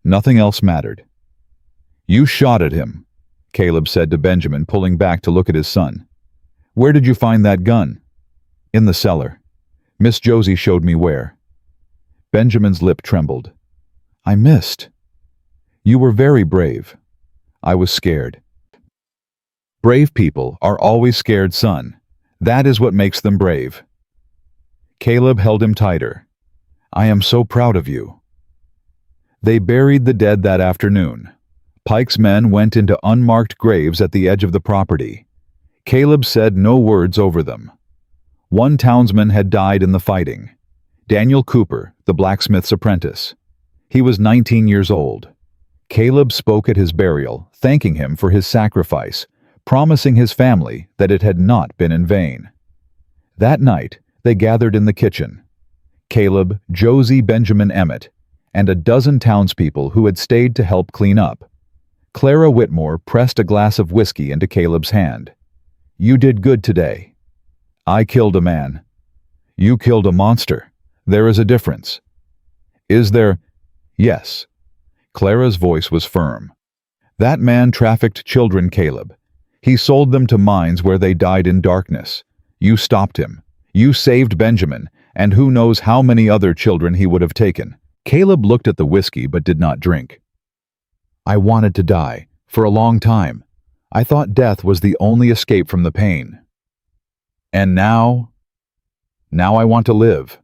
Nothing else mattered. "You shot at him," Caleb said to Benjamin, pulling back to look at his son. "Where did you find that gun?" "In the cellar. Miss Josie showed me where." Benjamin's lip trembled. "I missed." "You were very brave." "I was scared." "Brave people are always scared, son. That is what makes them brave." Caleb held him tighter. "I am so proud of you." They buried the dead that afternoon. Pike's men went into unmarked graves at the edge of the property. Caleb said no words over them. One townsman had died in the fighting. Daniel Cooper, the blacksmith's apprentice. He was 19 years old. Caleb spoke at his burial, thanking him for his sacrifice, promising his family that it had not been in vain. That night, they gathered in the kitchen. Caleb, Josie, Benjamin, Emmett, and a dozen townspeople who had stayed to help clean up. Clara Whitmore pressed a glass of whiskey into Caleb's hand. "You did good today." "I killed a man." "You killed a monster. There is a difference." "Is there?" "Yes." Clara's voice was firm. "That man trafficked children, Caleb. He sold them to mines where they died in darkness. You stopped him. You saved Benjamin, and who knows how many other children he would have taken." Caleb looked at the whiskey but did not drink. "I wanted to die, for a long time. I thought death was the only escape from the pain. And now I want to live."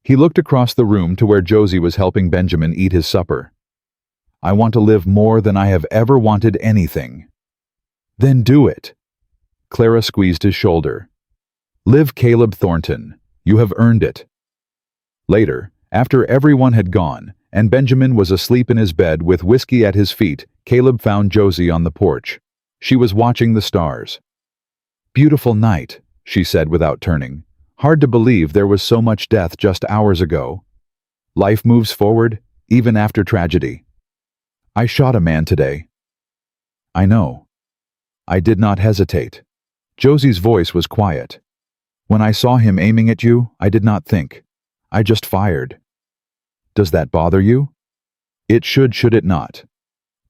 He looked across the room to where Josie was helping Benjamin eat his supper. "I want to live more than I have ever wanted anything." "Then do it." Clara squeezed his shoulder. "Live, Caleb Thornton. You have earned it." Later, after everyone had gone, and Benjamin was asleep in his bed with whiskey at his feet, Caleb found Josie on the porch. She was watching the stars. "Beautiful night," she said without turning. "Hard to believe there was so much death just hours ago. Life moves forward, even after tragedy. I shot a man today." "I know." "I did not hesitate." Josie's voice was quiet. "When I saw him aiming at you, I did not think. I just fired." "Does that bother you?" "It should it not?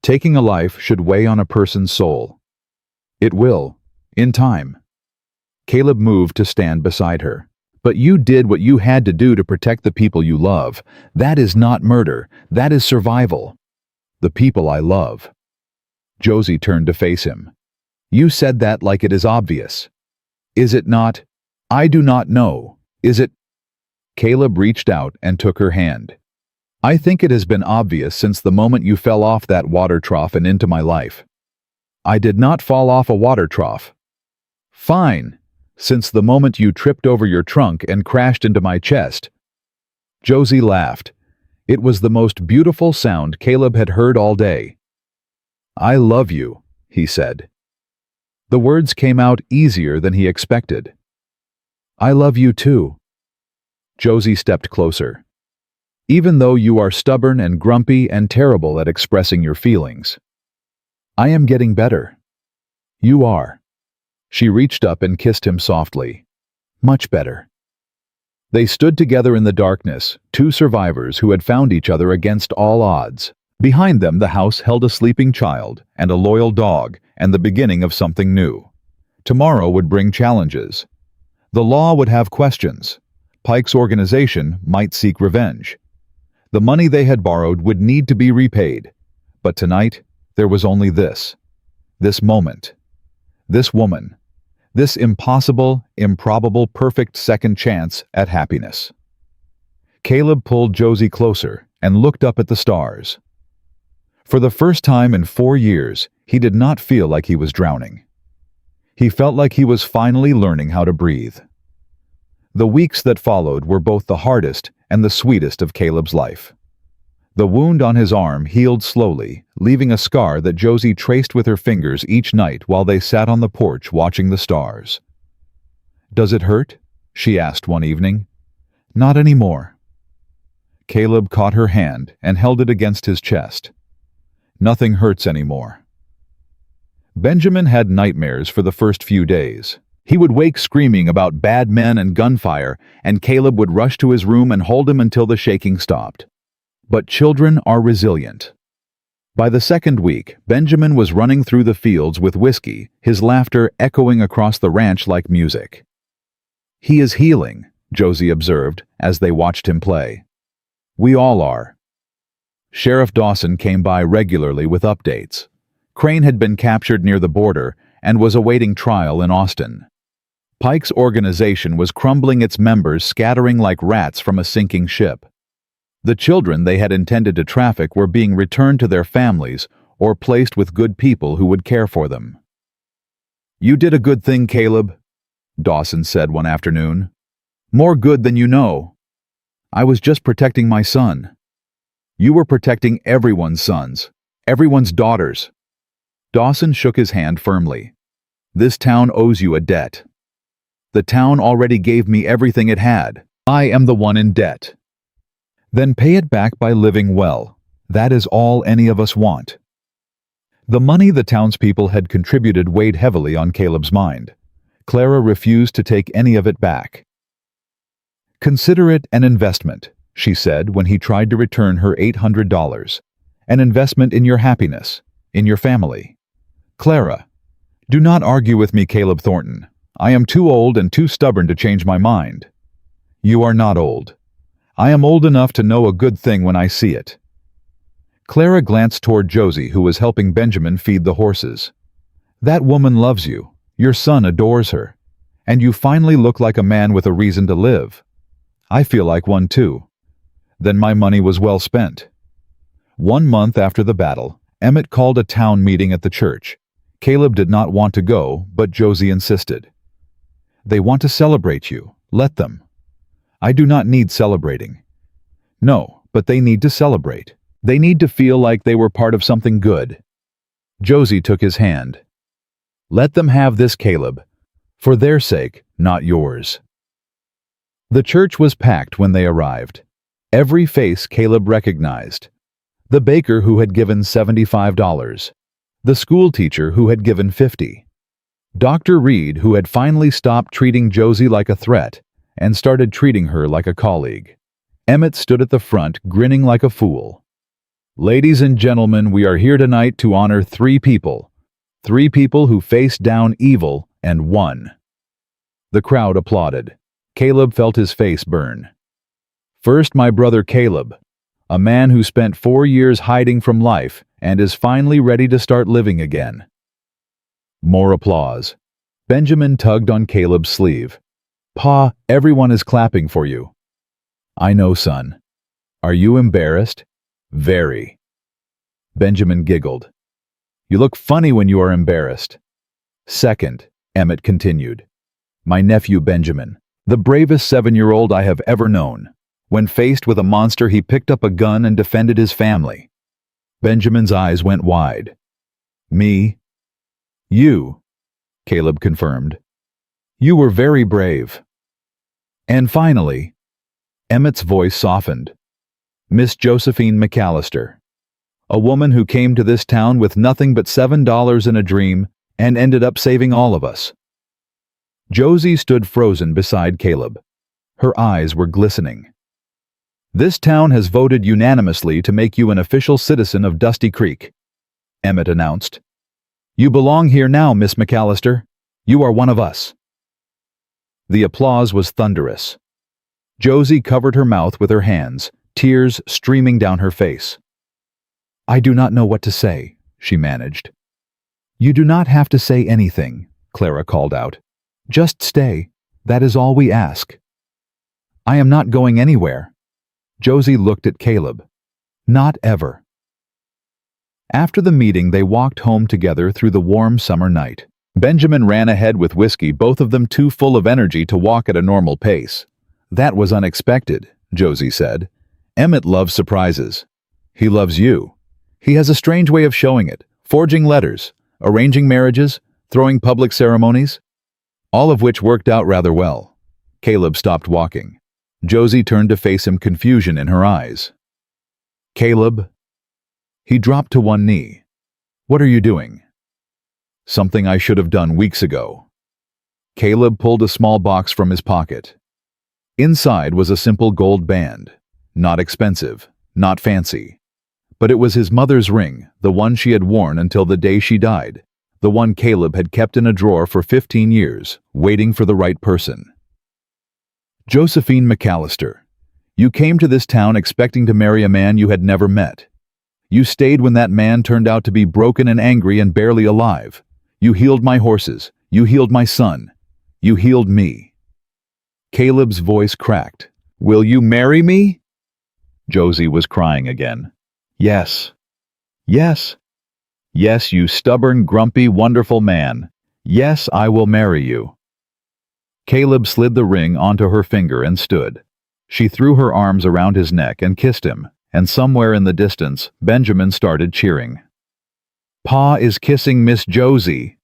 Taking a life should weigh on a person's soul." "It will, in time." Caleb moved to stand beside her. "But you did what you had to do to protect the people you love. That is not murder, that is survival." "The people I love." Josie turned to face him. "You said that like it is obvious. Is it not? I do not know. Is it?" Caleb reached out and took her hand. "I think it has been obvious since the moment you fell off that water trough and into my life." "I did not fall off a water trough." "Fine. Since the moment you tripped over your trunk and crashed into my chest." Josie laughed. It was the most beautiful sound Caleb had heard all day. "I love you," he said. The words came out easier than he expected. "I love you too." Josie stepped closer. Even though you are stubborn and grumpy and terrible at expressing your feelings. I am getting better. You are. She reached up and kissed him softly. Much better. They stood together in the darkness, two survivors who had found each other against all odds. Behind them, the house held a sleeping child and a loyal dog and the beginning of something new. Tomorrow would bring challenges. The law would have questions. Pike's organization might seek revenge. The money they had borrowed would need to be repaid. But tonight, there was only this. This moment. This woman. This impossible, improbable, perfect second chance at happiness. Caleb pulled Josie closer and looked up at the stars. For the first time in 4 years, he did not feel like he was drowning. He felt like he was finally learning how to breathe. The weeks that followed were both the hardest and the sweetest of Caleb's life. The wound on his arm healed slowly, leaving a scar that Josie traced with her fingers each night while they sat on the porch watching the stars. "Does it hurt?" she asked one evening. "Not anymore." Caleb caught her hand and held it against his chest. "Nothing hurts anymore." Benjamin had nightmares for the first few days. He would wake screaming about bad men and gunfire, and Caleb would rush to his room and hold him until the shaking stopped. But children are resilient. By the second week, Benjamin was running through the fields with whiskey, his laughter echoing across the ranch like music. "He is healing," Josie observed as they watched him play. "We all are." Sheriff Dawson came by regularly with updates. Crane had been captured near the border and was awaiting trial in Austin. Pike's organization was crumbling, its members scattering like rats from a sinking ship. The children they had intended to traffic were being returned to their families or placed with good people who would care for them. "You did a good thing, Caleb," Dawson said one afternoon. "More good than you know. I was just protecting my son. You were protecting everyone's sons, everyone's daughters." Dawson shook his hand firmly. "This town owes you a debt. The town already gave me everything it had. I am the one in debt. Then pay it back by living well. That is all any of us want." The money the townspeople had contributed weighed heavily on Caleb's mind. Clara refused to take any of it back. "Consider it an investment," she said when he tried to return her $800. "An investment in your happiness, in your family." "Clara, do not argue with me, Caleb Thornton. I am too old and too stubborn to change my mind." "You are not old. I am old enough to know a good thing when I see it." Clara glanced toward Josie, who was helping Benjamin feed the horses. "That woman loves you. Your son adores her. And you finally look like a man with a reason to live. I feel like one too. Then my money was well spent." 1 month after the battle, Emmett called a town meeting at the church. Caleb did not want to go, but Josie insisted. "They want to celebrate you. Let them." "I do not need celebrating." "No, but they need to celebrate. They need to feel like they were part of something good." Josie took his hand. "Let them have this, Caleb. For their sake, not yours." The church was packed when they arrived. Every face Caleb recognized. The baker who had given $75. The school teacher who had given $50. Dr. Reed, who had finally stopped treating Josie like a threat and started treating her like a colleague. Emmett stood at the front, grinning like a fool. "Ladies and gentlemen, we are here tonight to honor 3 people. 3 people who faced down evil and won." The crowd applauded. Caleb felt his face burn. "First, my brother Caleb, a man who spent 4 years hiding from life and is finally ready to start living again." More applause. Benjamin tugged on Caleb's sleeve. "Pa, everyone is clapping for you." "I know, son. Are you embarrassed?" "Very." Benjamin giggled. "You look funny when you are embarrassed." "Second," Emmett continued, "my nephew Benjamin, the bravest 7-year-old I have ever known. When faced with a monster, he picked up a gun and defended his family." Benjamin's eyes went wide. "Me?" "You," Caleb confirmed. "You were very brave." "And finally," Emmett's voice softened. Miss Josephine McAllister. A woman who came to this town with nothing but $7 in a dream and ended up saving all of us. Josie stood frozen beside Caleb. Her eyes were glistening. This town has voted unanimously to make you an official citizen of Dusty Creek, Emmett announced. You belong here now, Miss McAllister. You are one of us. The applause was thunderous. Josie covered her mouth with her hands, tears streaming down her face. I do not know what to say, she managed. You do not have to say anything, Clara called out. Just stay. That is all we ask. I am not going anywhere. Josie looked at Caleb. Not ever. After the meeting, they walked home together through the warm summer night. Benjamin ran ahead with whiskey, both of them too full of energy to walk at a normal pace. That was unexpected, Josie said. Emmett loves surprises. He loves you. He has a strange way of showing it, forging letters, arranging marriages, throwing public ceremonies, all of which worked out rather well. Caleb stopped walking. Josie turned to face him, confusion in her eyes. Caleb. He dropped to one knee. What are you doing? Something I should have done weeks ago. Caleb pulled a small box from his pocket. Inside was a simple gold band. Not expensive, not fancy. But it was his mother's ring, the one she had worn until the day she died, the one Caleb had kept in a drawer for 15 years, waiting for the right person. Josephine McAllister, you came to this town expecting to marry a man you had never met. You stayed when that man turned out to be broken and angry and barely alive. You healed my horses. You healed my son. You healed me. Caleb's voice cracked. Will you marry me? Josie was crying again. Yes. Yes. Yes, you stubborn, grumpy, wonderful man. Yes, I will marry you. Caleb slid the ring onto her finger and stood. She threw her arms around his neck and kissed him, and somewhere in the distance, Benjamin started cheering. Pa is kissing Miss Josie,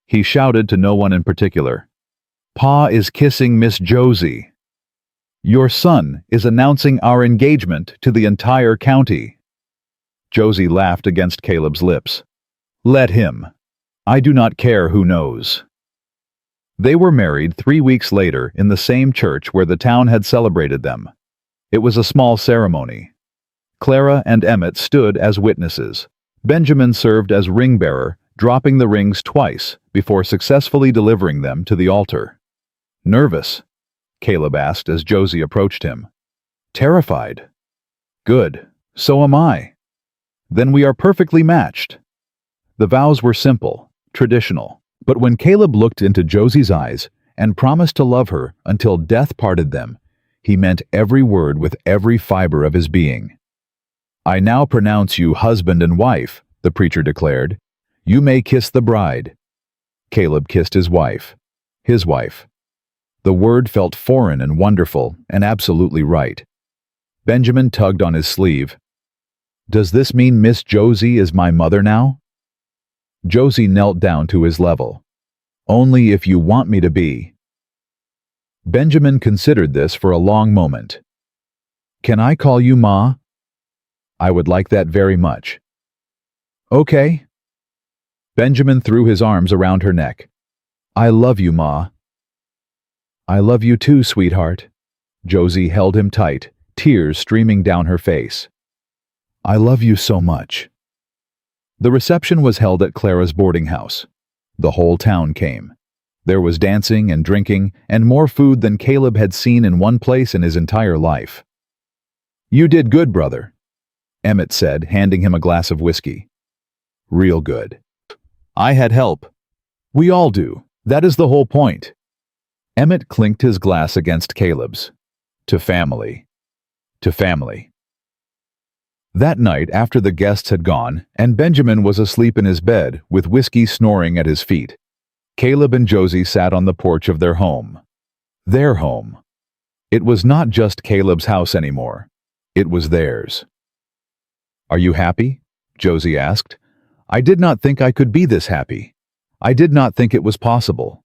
he shouted to no one in particular. Pa is kissing Miss Josie. Your son is announcing our engagement to the entire county. Josie laughed against Caleb's lips. Let him. I do not care who knows. They were married 3 weeks later in the same church where the town had celebrated them. It was a small ceremony. Clara and Emmett stood as witnesses. Benjamin served as ring-bearer, dropping the rings twice before successfully delivering them to the altar. Nervous? Caleb asked as Josie approached him. Terrified. Good. So am I. Then we are perfectly matched. The vows were simple, traditional, but when Caleb looked into Josie's eyes and promised to love her until death parted them, he meant every word with every fiber of his being. I now pronounce you husband and wife, the preacher declared. You may kiss the bride. Caleb kissed his wife. His wife. The word felt foreign and wonderful and absolutely right. Benjamin tugged on his sleeve. Does this mean Miss Josie is my mother now? Josie knelt down to his level. Only if you want me to be. Benjamin considered this for a long moment. Can I call you Ma? I would like that very much. Okay. Benjamin threw his arms around her neck. I love you, Ma. I love you too, sweetheart. Josie held him tight, tears streaming down her face. I love you so much. The reception was held at Clara's boarding house. The whole town came. There was dancing and drinking and more food than Caleb had seen in one place in his entire life. You did good, brother, Emmett said, handing him a glass of whiskey. Real good. I had help. We all do. That is the whole point. Emmett clinked his glass against Caleb's. To family. To family. That night, after the guests had gone, and Benjamin was asleep in his bed with whiskey snoring at his feet, Caleb and Josie sat on the porch of their home. Their home. It was not just Caleb's house anymore. It was theirs. Are you happy? Josie asked. I did not think I could be this happy. I did not think it was possible.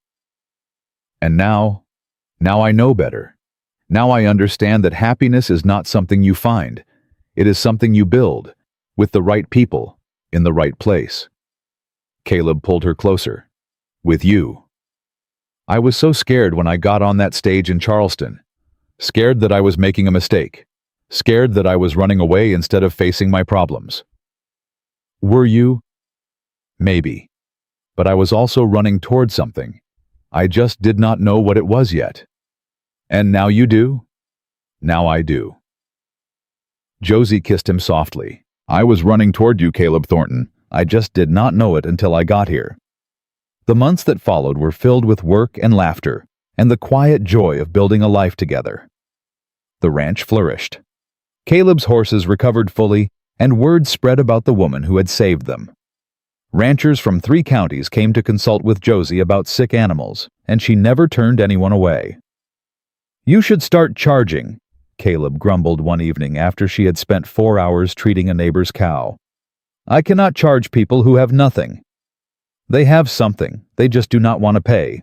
And now I know better. Now I understand that happiness is not something you find. It is something you build, with the right people, in the right place. Caleb pulled her closer. With you. I was so scared when I got on that stage in Charleston. Scared that I was making a mistake. Scared that I was running away instead of facing my problems. Were you? Maybe. But I was also running toward something. I just did not know what it was yet. And now you do? Now I do. Josie kissed him softly. I was running toward you, Caleb Thornton. I just did not know it until I got here. The months that followed were filled with work and laughter, and the quiet joy of building a life together. The ranch flourished. Caleb's horses recovered fully, and word spread about the woman who had saved them. Ranchers from 3 counties came to consult with Josie about sick animals, and she never turned anyone away. You should start charging, Caleb grumbled one evening after she had spent 4 hours treating a neighbor's cow. I cannot charge people who have nothing. They have something, they just do not want to pay.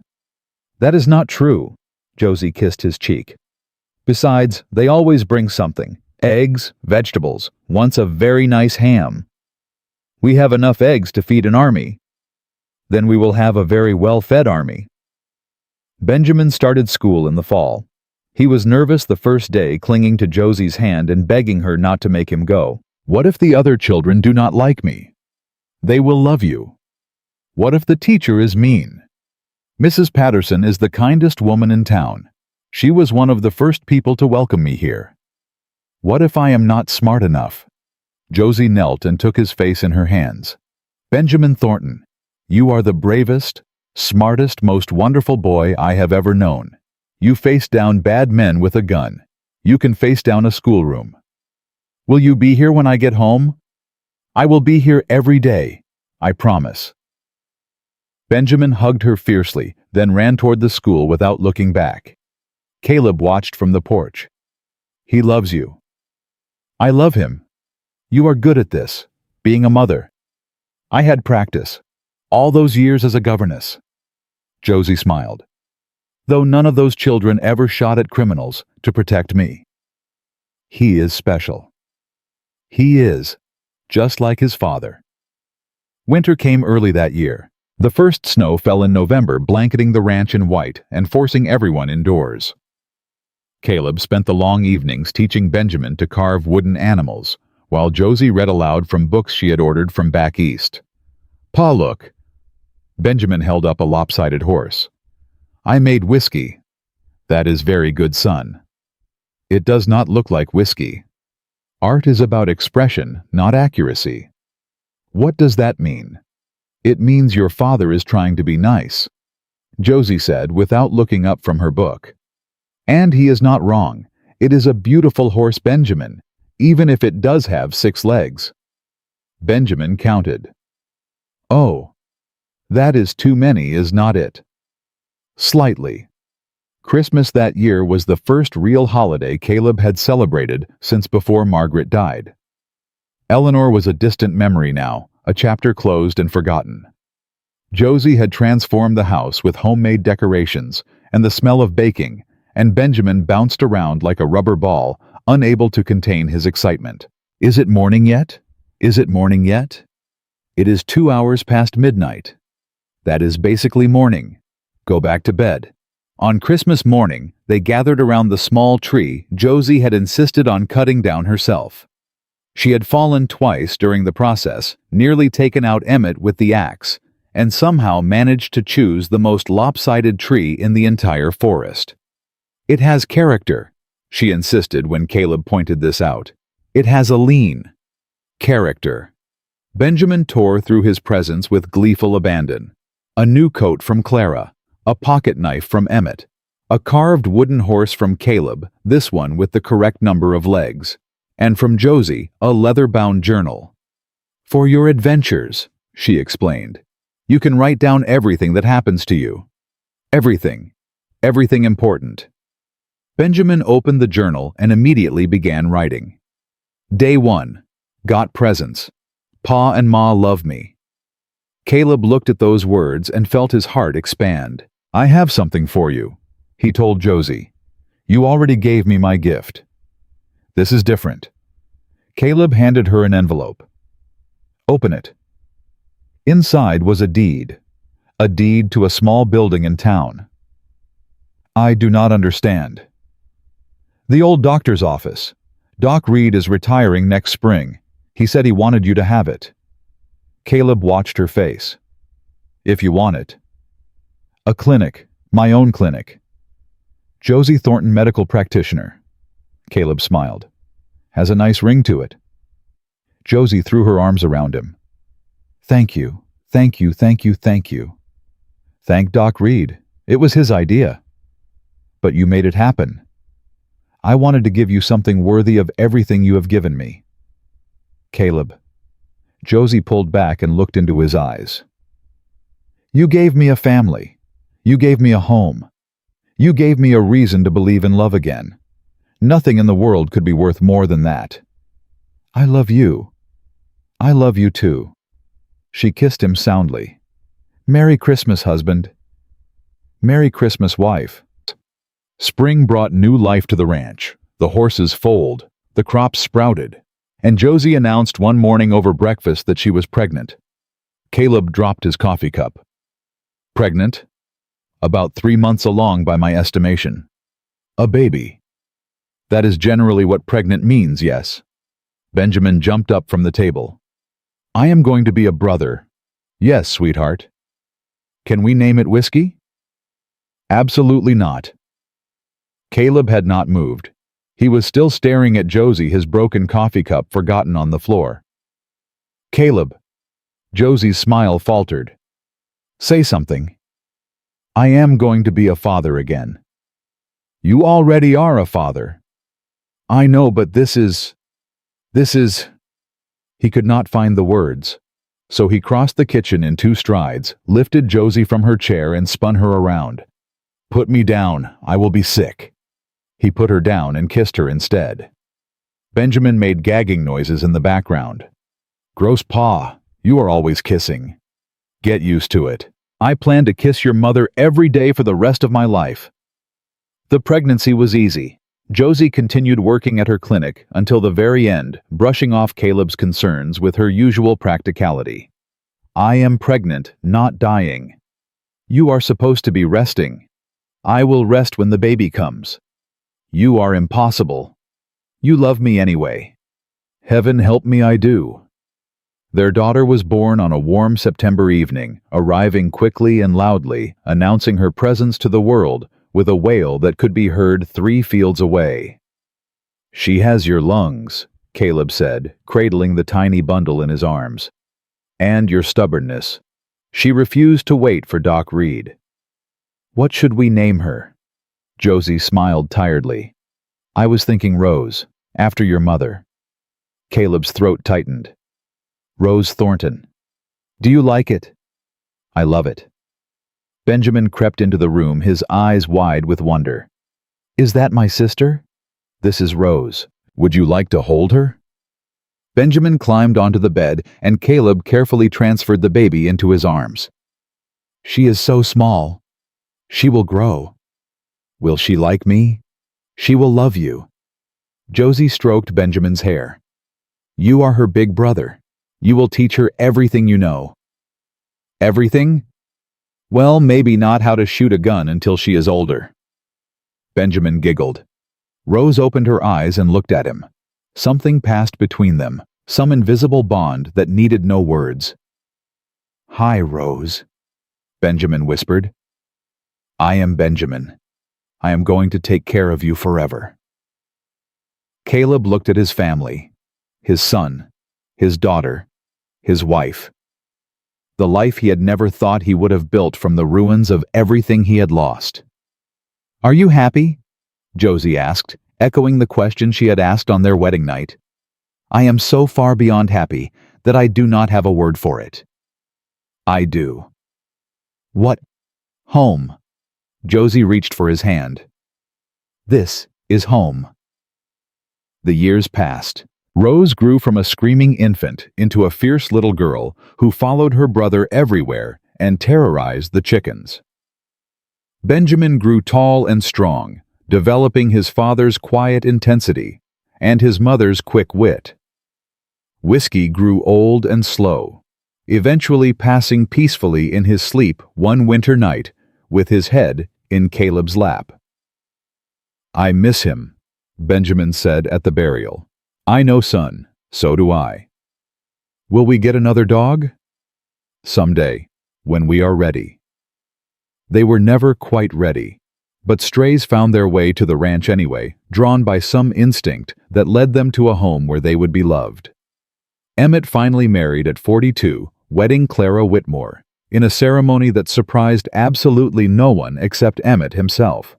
That is not true, Josie kissed his cheek. Besides, they always bring something. Eggs, vegetables, once a very nice ham. We have enough eggs to feed an army. Then we will have a very well-fed army. Benjamin started school in the fall. He was nervous the first day, clinging to Josie's hand and begging her not to make him go. What if the other children do not like me? They will love you. What if the teacher is mean? Mrs. Patterson is the kindest woman in town. She was one of the first people to welcome me here. What if I am not smart enough? Josie knelt and took his face in her hands. Benjamin Thornton, you are the bravest, smartest, most wonderful boy I have ever known. You face down bad men with a gun. You can face down a schoolroom. Will you be here when I get home? I will be here every day, I promise. Benjamin hugged her fiercely, then ran toward the school without looking back. Caleb watched from the porch. He loves you. I love him. You are good at this, being a mother. I had practice, all those years as a governess. Josie smiled. Though none of those children ever shot at criminals to protect me. He is special. He is, just like his father. Winter came early that year. The first snow fell in November, blanketing the ranch in white and forcing everyone indoors. Caleb spent the long evenings teaching Benjamin to carve wooden animals, while Josie read aloud from books she had ordered from back east. Pa, look. Benjamin held up a lopsided horse. I made whiskey. That is very good, son. It does not look like whiskey. Art is about expression, not accuracy. What does that mean? It means your father is trying to be nice, Josie said without looking up from her book. And he is not wrong. It is a beautiful horse, Benjamin, even if it does have 6 legs. Benjamin counted. Oh, that is too many, is not it? Slightly. Christmas that year was the first real holiday Caleb had celebrated since before Margaret died. Eleanor was a distant memory now, a chapter closed and forgotten. Josie had transformed the house with homemade decorations and the smell of baking, and Benjamin bounced around like a rubber ball, unable to contain his excitement. Is it morning yet? Is it morning yet? It is 2 hours past midnight. That is basically morning. Go back to bed. On Christmas morning, they gathered around the small tree Josie had insisted on cutting down herself. She had fallen twice during the process, nearly taken out Emmett with the axe, and somehow managed to choose the most lopsided tree in the entire forest. It has character, she insisted when Caleb pointed this out. It has a lean. Character. Benjamin tore through his presents with gleeful abandon. A new coat from Clara, a pocket knife from Emmett, a carved wooden horse from Caleb, this one with the correct number of legs, and from Josie, a leather-bound journal. For your adventures, she explained. You can write down everything that happens to you. Everything. Everything important. Benjamin opened the journal and immediately began writing. Day 1. Got presents. Pa and Ma love me. Caleb looked at those words and felt his heart expand. I have something for you, he told Josie. You already gave me my gift. This is different. Caleb handed her an envelope. Open it. Inside was a deed to a small building in town. I do not understand. The old doctor's office. Doc Reed is retiring next spring. He said he wanted you to have it. Caleb watched her face. If you want it. A clinic, my own clinic. Josie Thornton, medical practitioner. Caleb smiled. Has a nice ring to it. Josie threw her arms around him. Thank you, thank you, thank you, thank you. Thank Doc Reed. It was his idea. But you made it happen. I wanted to give you something worthy of everything you have given me. Caleb. Josie pulled back and looked into his eyes. You gave me a family. You gave me a home. You gave me a reason to believe in love again. Nothing in the world could be worth more than that. I love you. I love you too. She kissed him soundly. Merry Christmas, husband. Merry Christmas, wife. Spring brought new life to the ranch. The horses foaled, the crops sprouted, and Josie announced one morning over breakfast that she was pregnant. Caleb dropped his coffee cup. Pregnant? About 3 months along by my estimation. A baby. That is generally what pregnant means, yes. Benjamin jumped up from the table. I am going to be a brother. Yes, sweetheart. Can we name it Whiskey? Absolutely not. Caleb had not moved. He was still staring at Josie, his broken coffee cup forgotten on the floor. Caleb. Josie's smile faltered. Say something. I am going to be a father again. You already are a father. I know, but this is... He could not find the words, so he crossed the kitchen in 2 strides, lifted Josie from her chair and spun her around. Put me down, I will be sick. He put her down and kissed her instead. Benjamin made gagging noises in the background. Gross paw, you are always kissing. Get used to it. I plan to kiss your mother every day for the rest of my life. The pregnancy was easy. Josie continued working at her clinic until the very end, brushing off Caleb's concerns with her usual practicality. I am pregnant, not dying. You are supposed to be resting. I will rest when the baby comes. You are impossible. You love me anyway. Heaven help me, I do. Their daughter was born on a warm September evening, arriving quickly and loudly, announcing her presence to the world with a wail that could be heard 3 fields away. She has your lungs, Caleb said, cradling the tiny bundle in his arms. And your stubbornness. She refused to wait for Doc Reed. What should we name her? Josie smiled tiredly. I was thinking Rose, after your mother. Caleb's throat tightened. Rose Thornton. Do you like it? I love it. Benjamin crept into the room, his eyes wide with wonder. Is that my sister? This is Rose. Would you like to hold her? Benjamin climbed onto the bed, and Caleb carefully transferred the baby into his arms. She is so small. She will grow. Will she like me? She will love you. Josie stroked Benjamin's hair. You are her big brother. You will teach her everything you know. Everything? Well, maybe not how to shoot a gun until she is older. Benjamin giggled. Rose opened her eyes and looked at him. Something passed between them, some invisible bond that needed no words. Hi, Rose, Benjamin whispered. I am Benjamin. I am going to take care of you forever. Caleb looked at his family, his son, his daughter, his wife. The life he had never thought he would have built from the ruins of everything he had lost. Are you happy? Josie asked, echoing the question she had asked on their wedding night. I am so far beyond happy that I do not have a word for it. I do. What? Home. Josie reached for his hand. This is home. The years passed. Rose grew from a screaming infant into a fierce little girl who followed her brother everywhere and terrorized the chickens. Benjamin grew tall and strong, developing his father's quiet intensity and his mother's quick wit. Whiskey grew old and slow, eventually passing peacefully in his sleep one winter night with his head in Caleb's lap. "I miss him," Benjamin said at the burial. "I know, son, so do I. Will we get another dog?" "Someday, when we are ready." They were never quite ready, but strays found their way to the ranch anyway, drawn by some instinct that led them to a home where they would be loved. Emmett finally married at 42, wedding Clara Whitmore, in a ceremony that surprised absolutely no one except Emmett himself.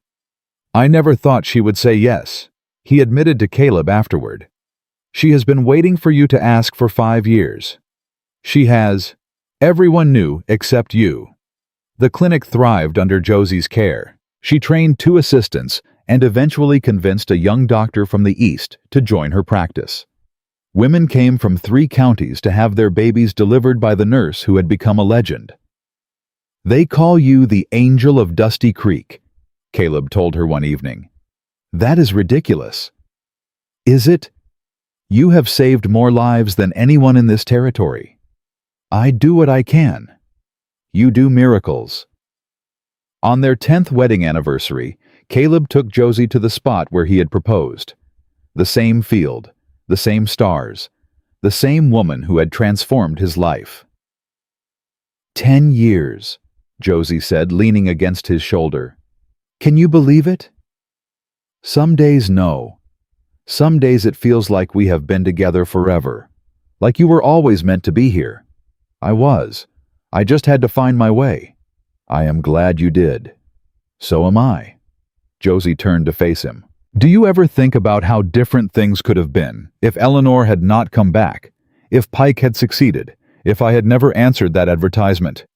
"I never thought she would say yes," he admitted to Caleb afterward. "She has been waiting for you to ask for 5 years. She has. Everyone knew except you." The clinic thrived under Josie's care. She trained 2 assistants and eventually convinced a young doctor from the East to join her practice. Women came from 3 counties to have their babies delivered by the nurse who had become a legend. "They call you the Angel of Dusty Creek," Caleb told her one evening. "That is ridiculous." "Is it? You have saved more lives than anyone in this territory." "I do what I can." "You do miracles." On their 10th wedding anniversary, Caleb took Josie to the spot where he had proposed. The same field, the same stars, the same woman who had transformed his life. 10 years, Josie said, leaning against his shoulder. "Can you believe it?" "Some days, no. Some days it feels like we have been together forever. Like you were always meant to be here." "I was. I just had to find my way." "I am glad you did." "So am I." Josie turned to face him. "Do you ever think about how different things could have been if Eleanor had not come back, if Pike had succeeded, if I had never answered that advertisement?"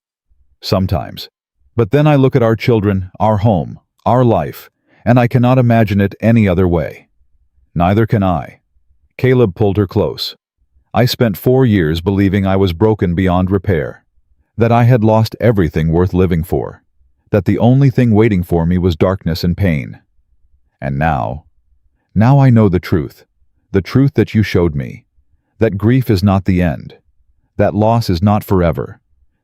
"Sometimes. But then I look at our children, our home, our life, and I cannot imagine it any other way." "Neither can I." Caleb pulled her close. "I spent 4 years believing I was broken beyond repair, that I had lost everything worth living for, that the only thing waiting for me was darkness and pain. And now I know the truth that you showed me, that grief is not the end, that loss is not forever,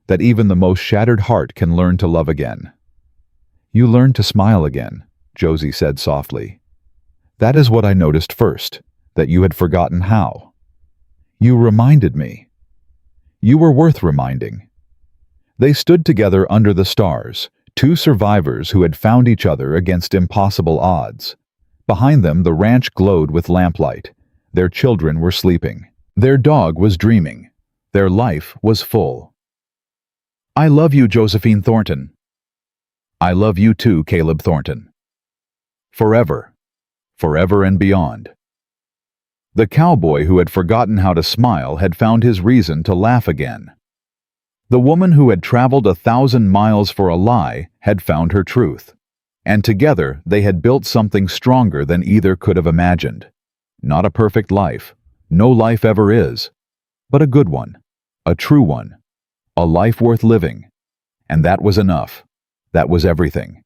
that even the most shattered heart can learn to love again." "You learned to smile again," Josie said softly. "That is what I noticed first, that you had forgotten how. You reminded me. You were worth reminding." They stood together under the stars, 2 survivors who had found each other against impossible odds. Behind them, the ranch glowed with lamplight. Their children were sleeping. Their dog was dreaming. Their life was full. "I love you, Josephine Thornton." "I love you too, Caleb Thornton. Forever. Forever and beyond." The cowboy who had forgotten how to smile had found his reason to laugh again. The woman who had traveled 1,000 miles for a lie had found her truth. And together they had built something stronger than either could have imagined. Not a perfect life. No life ever is. But a good one. A true one. A life worth living. And that was enough. That was everything.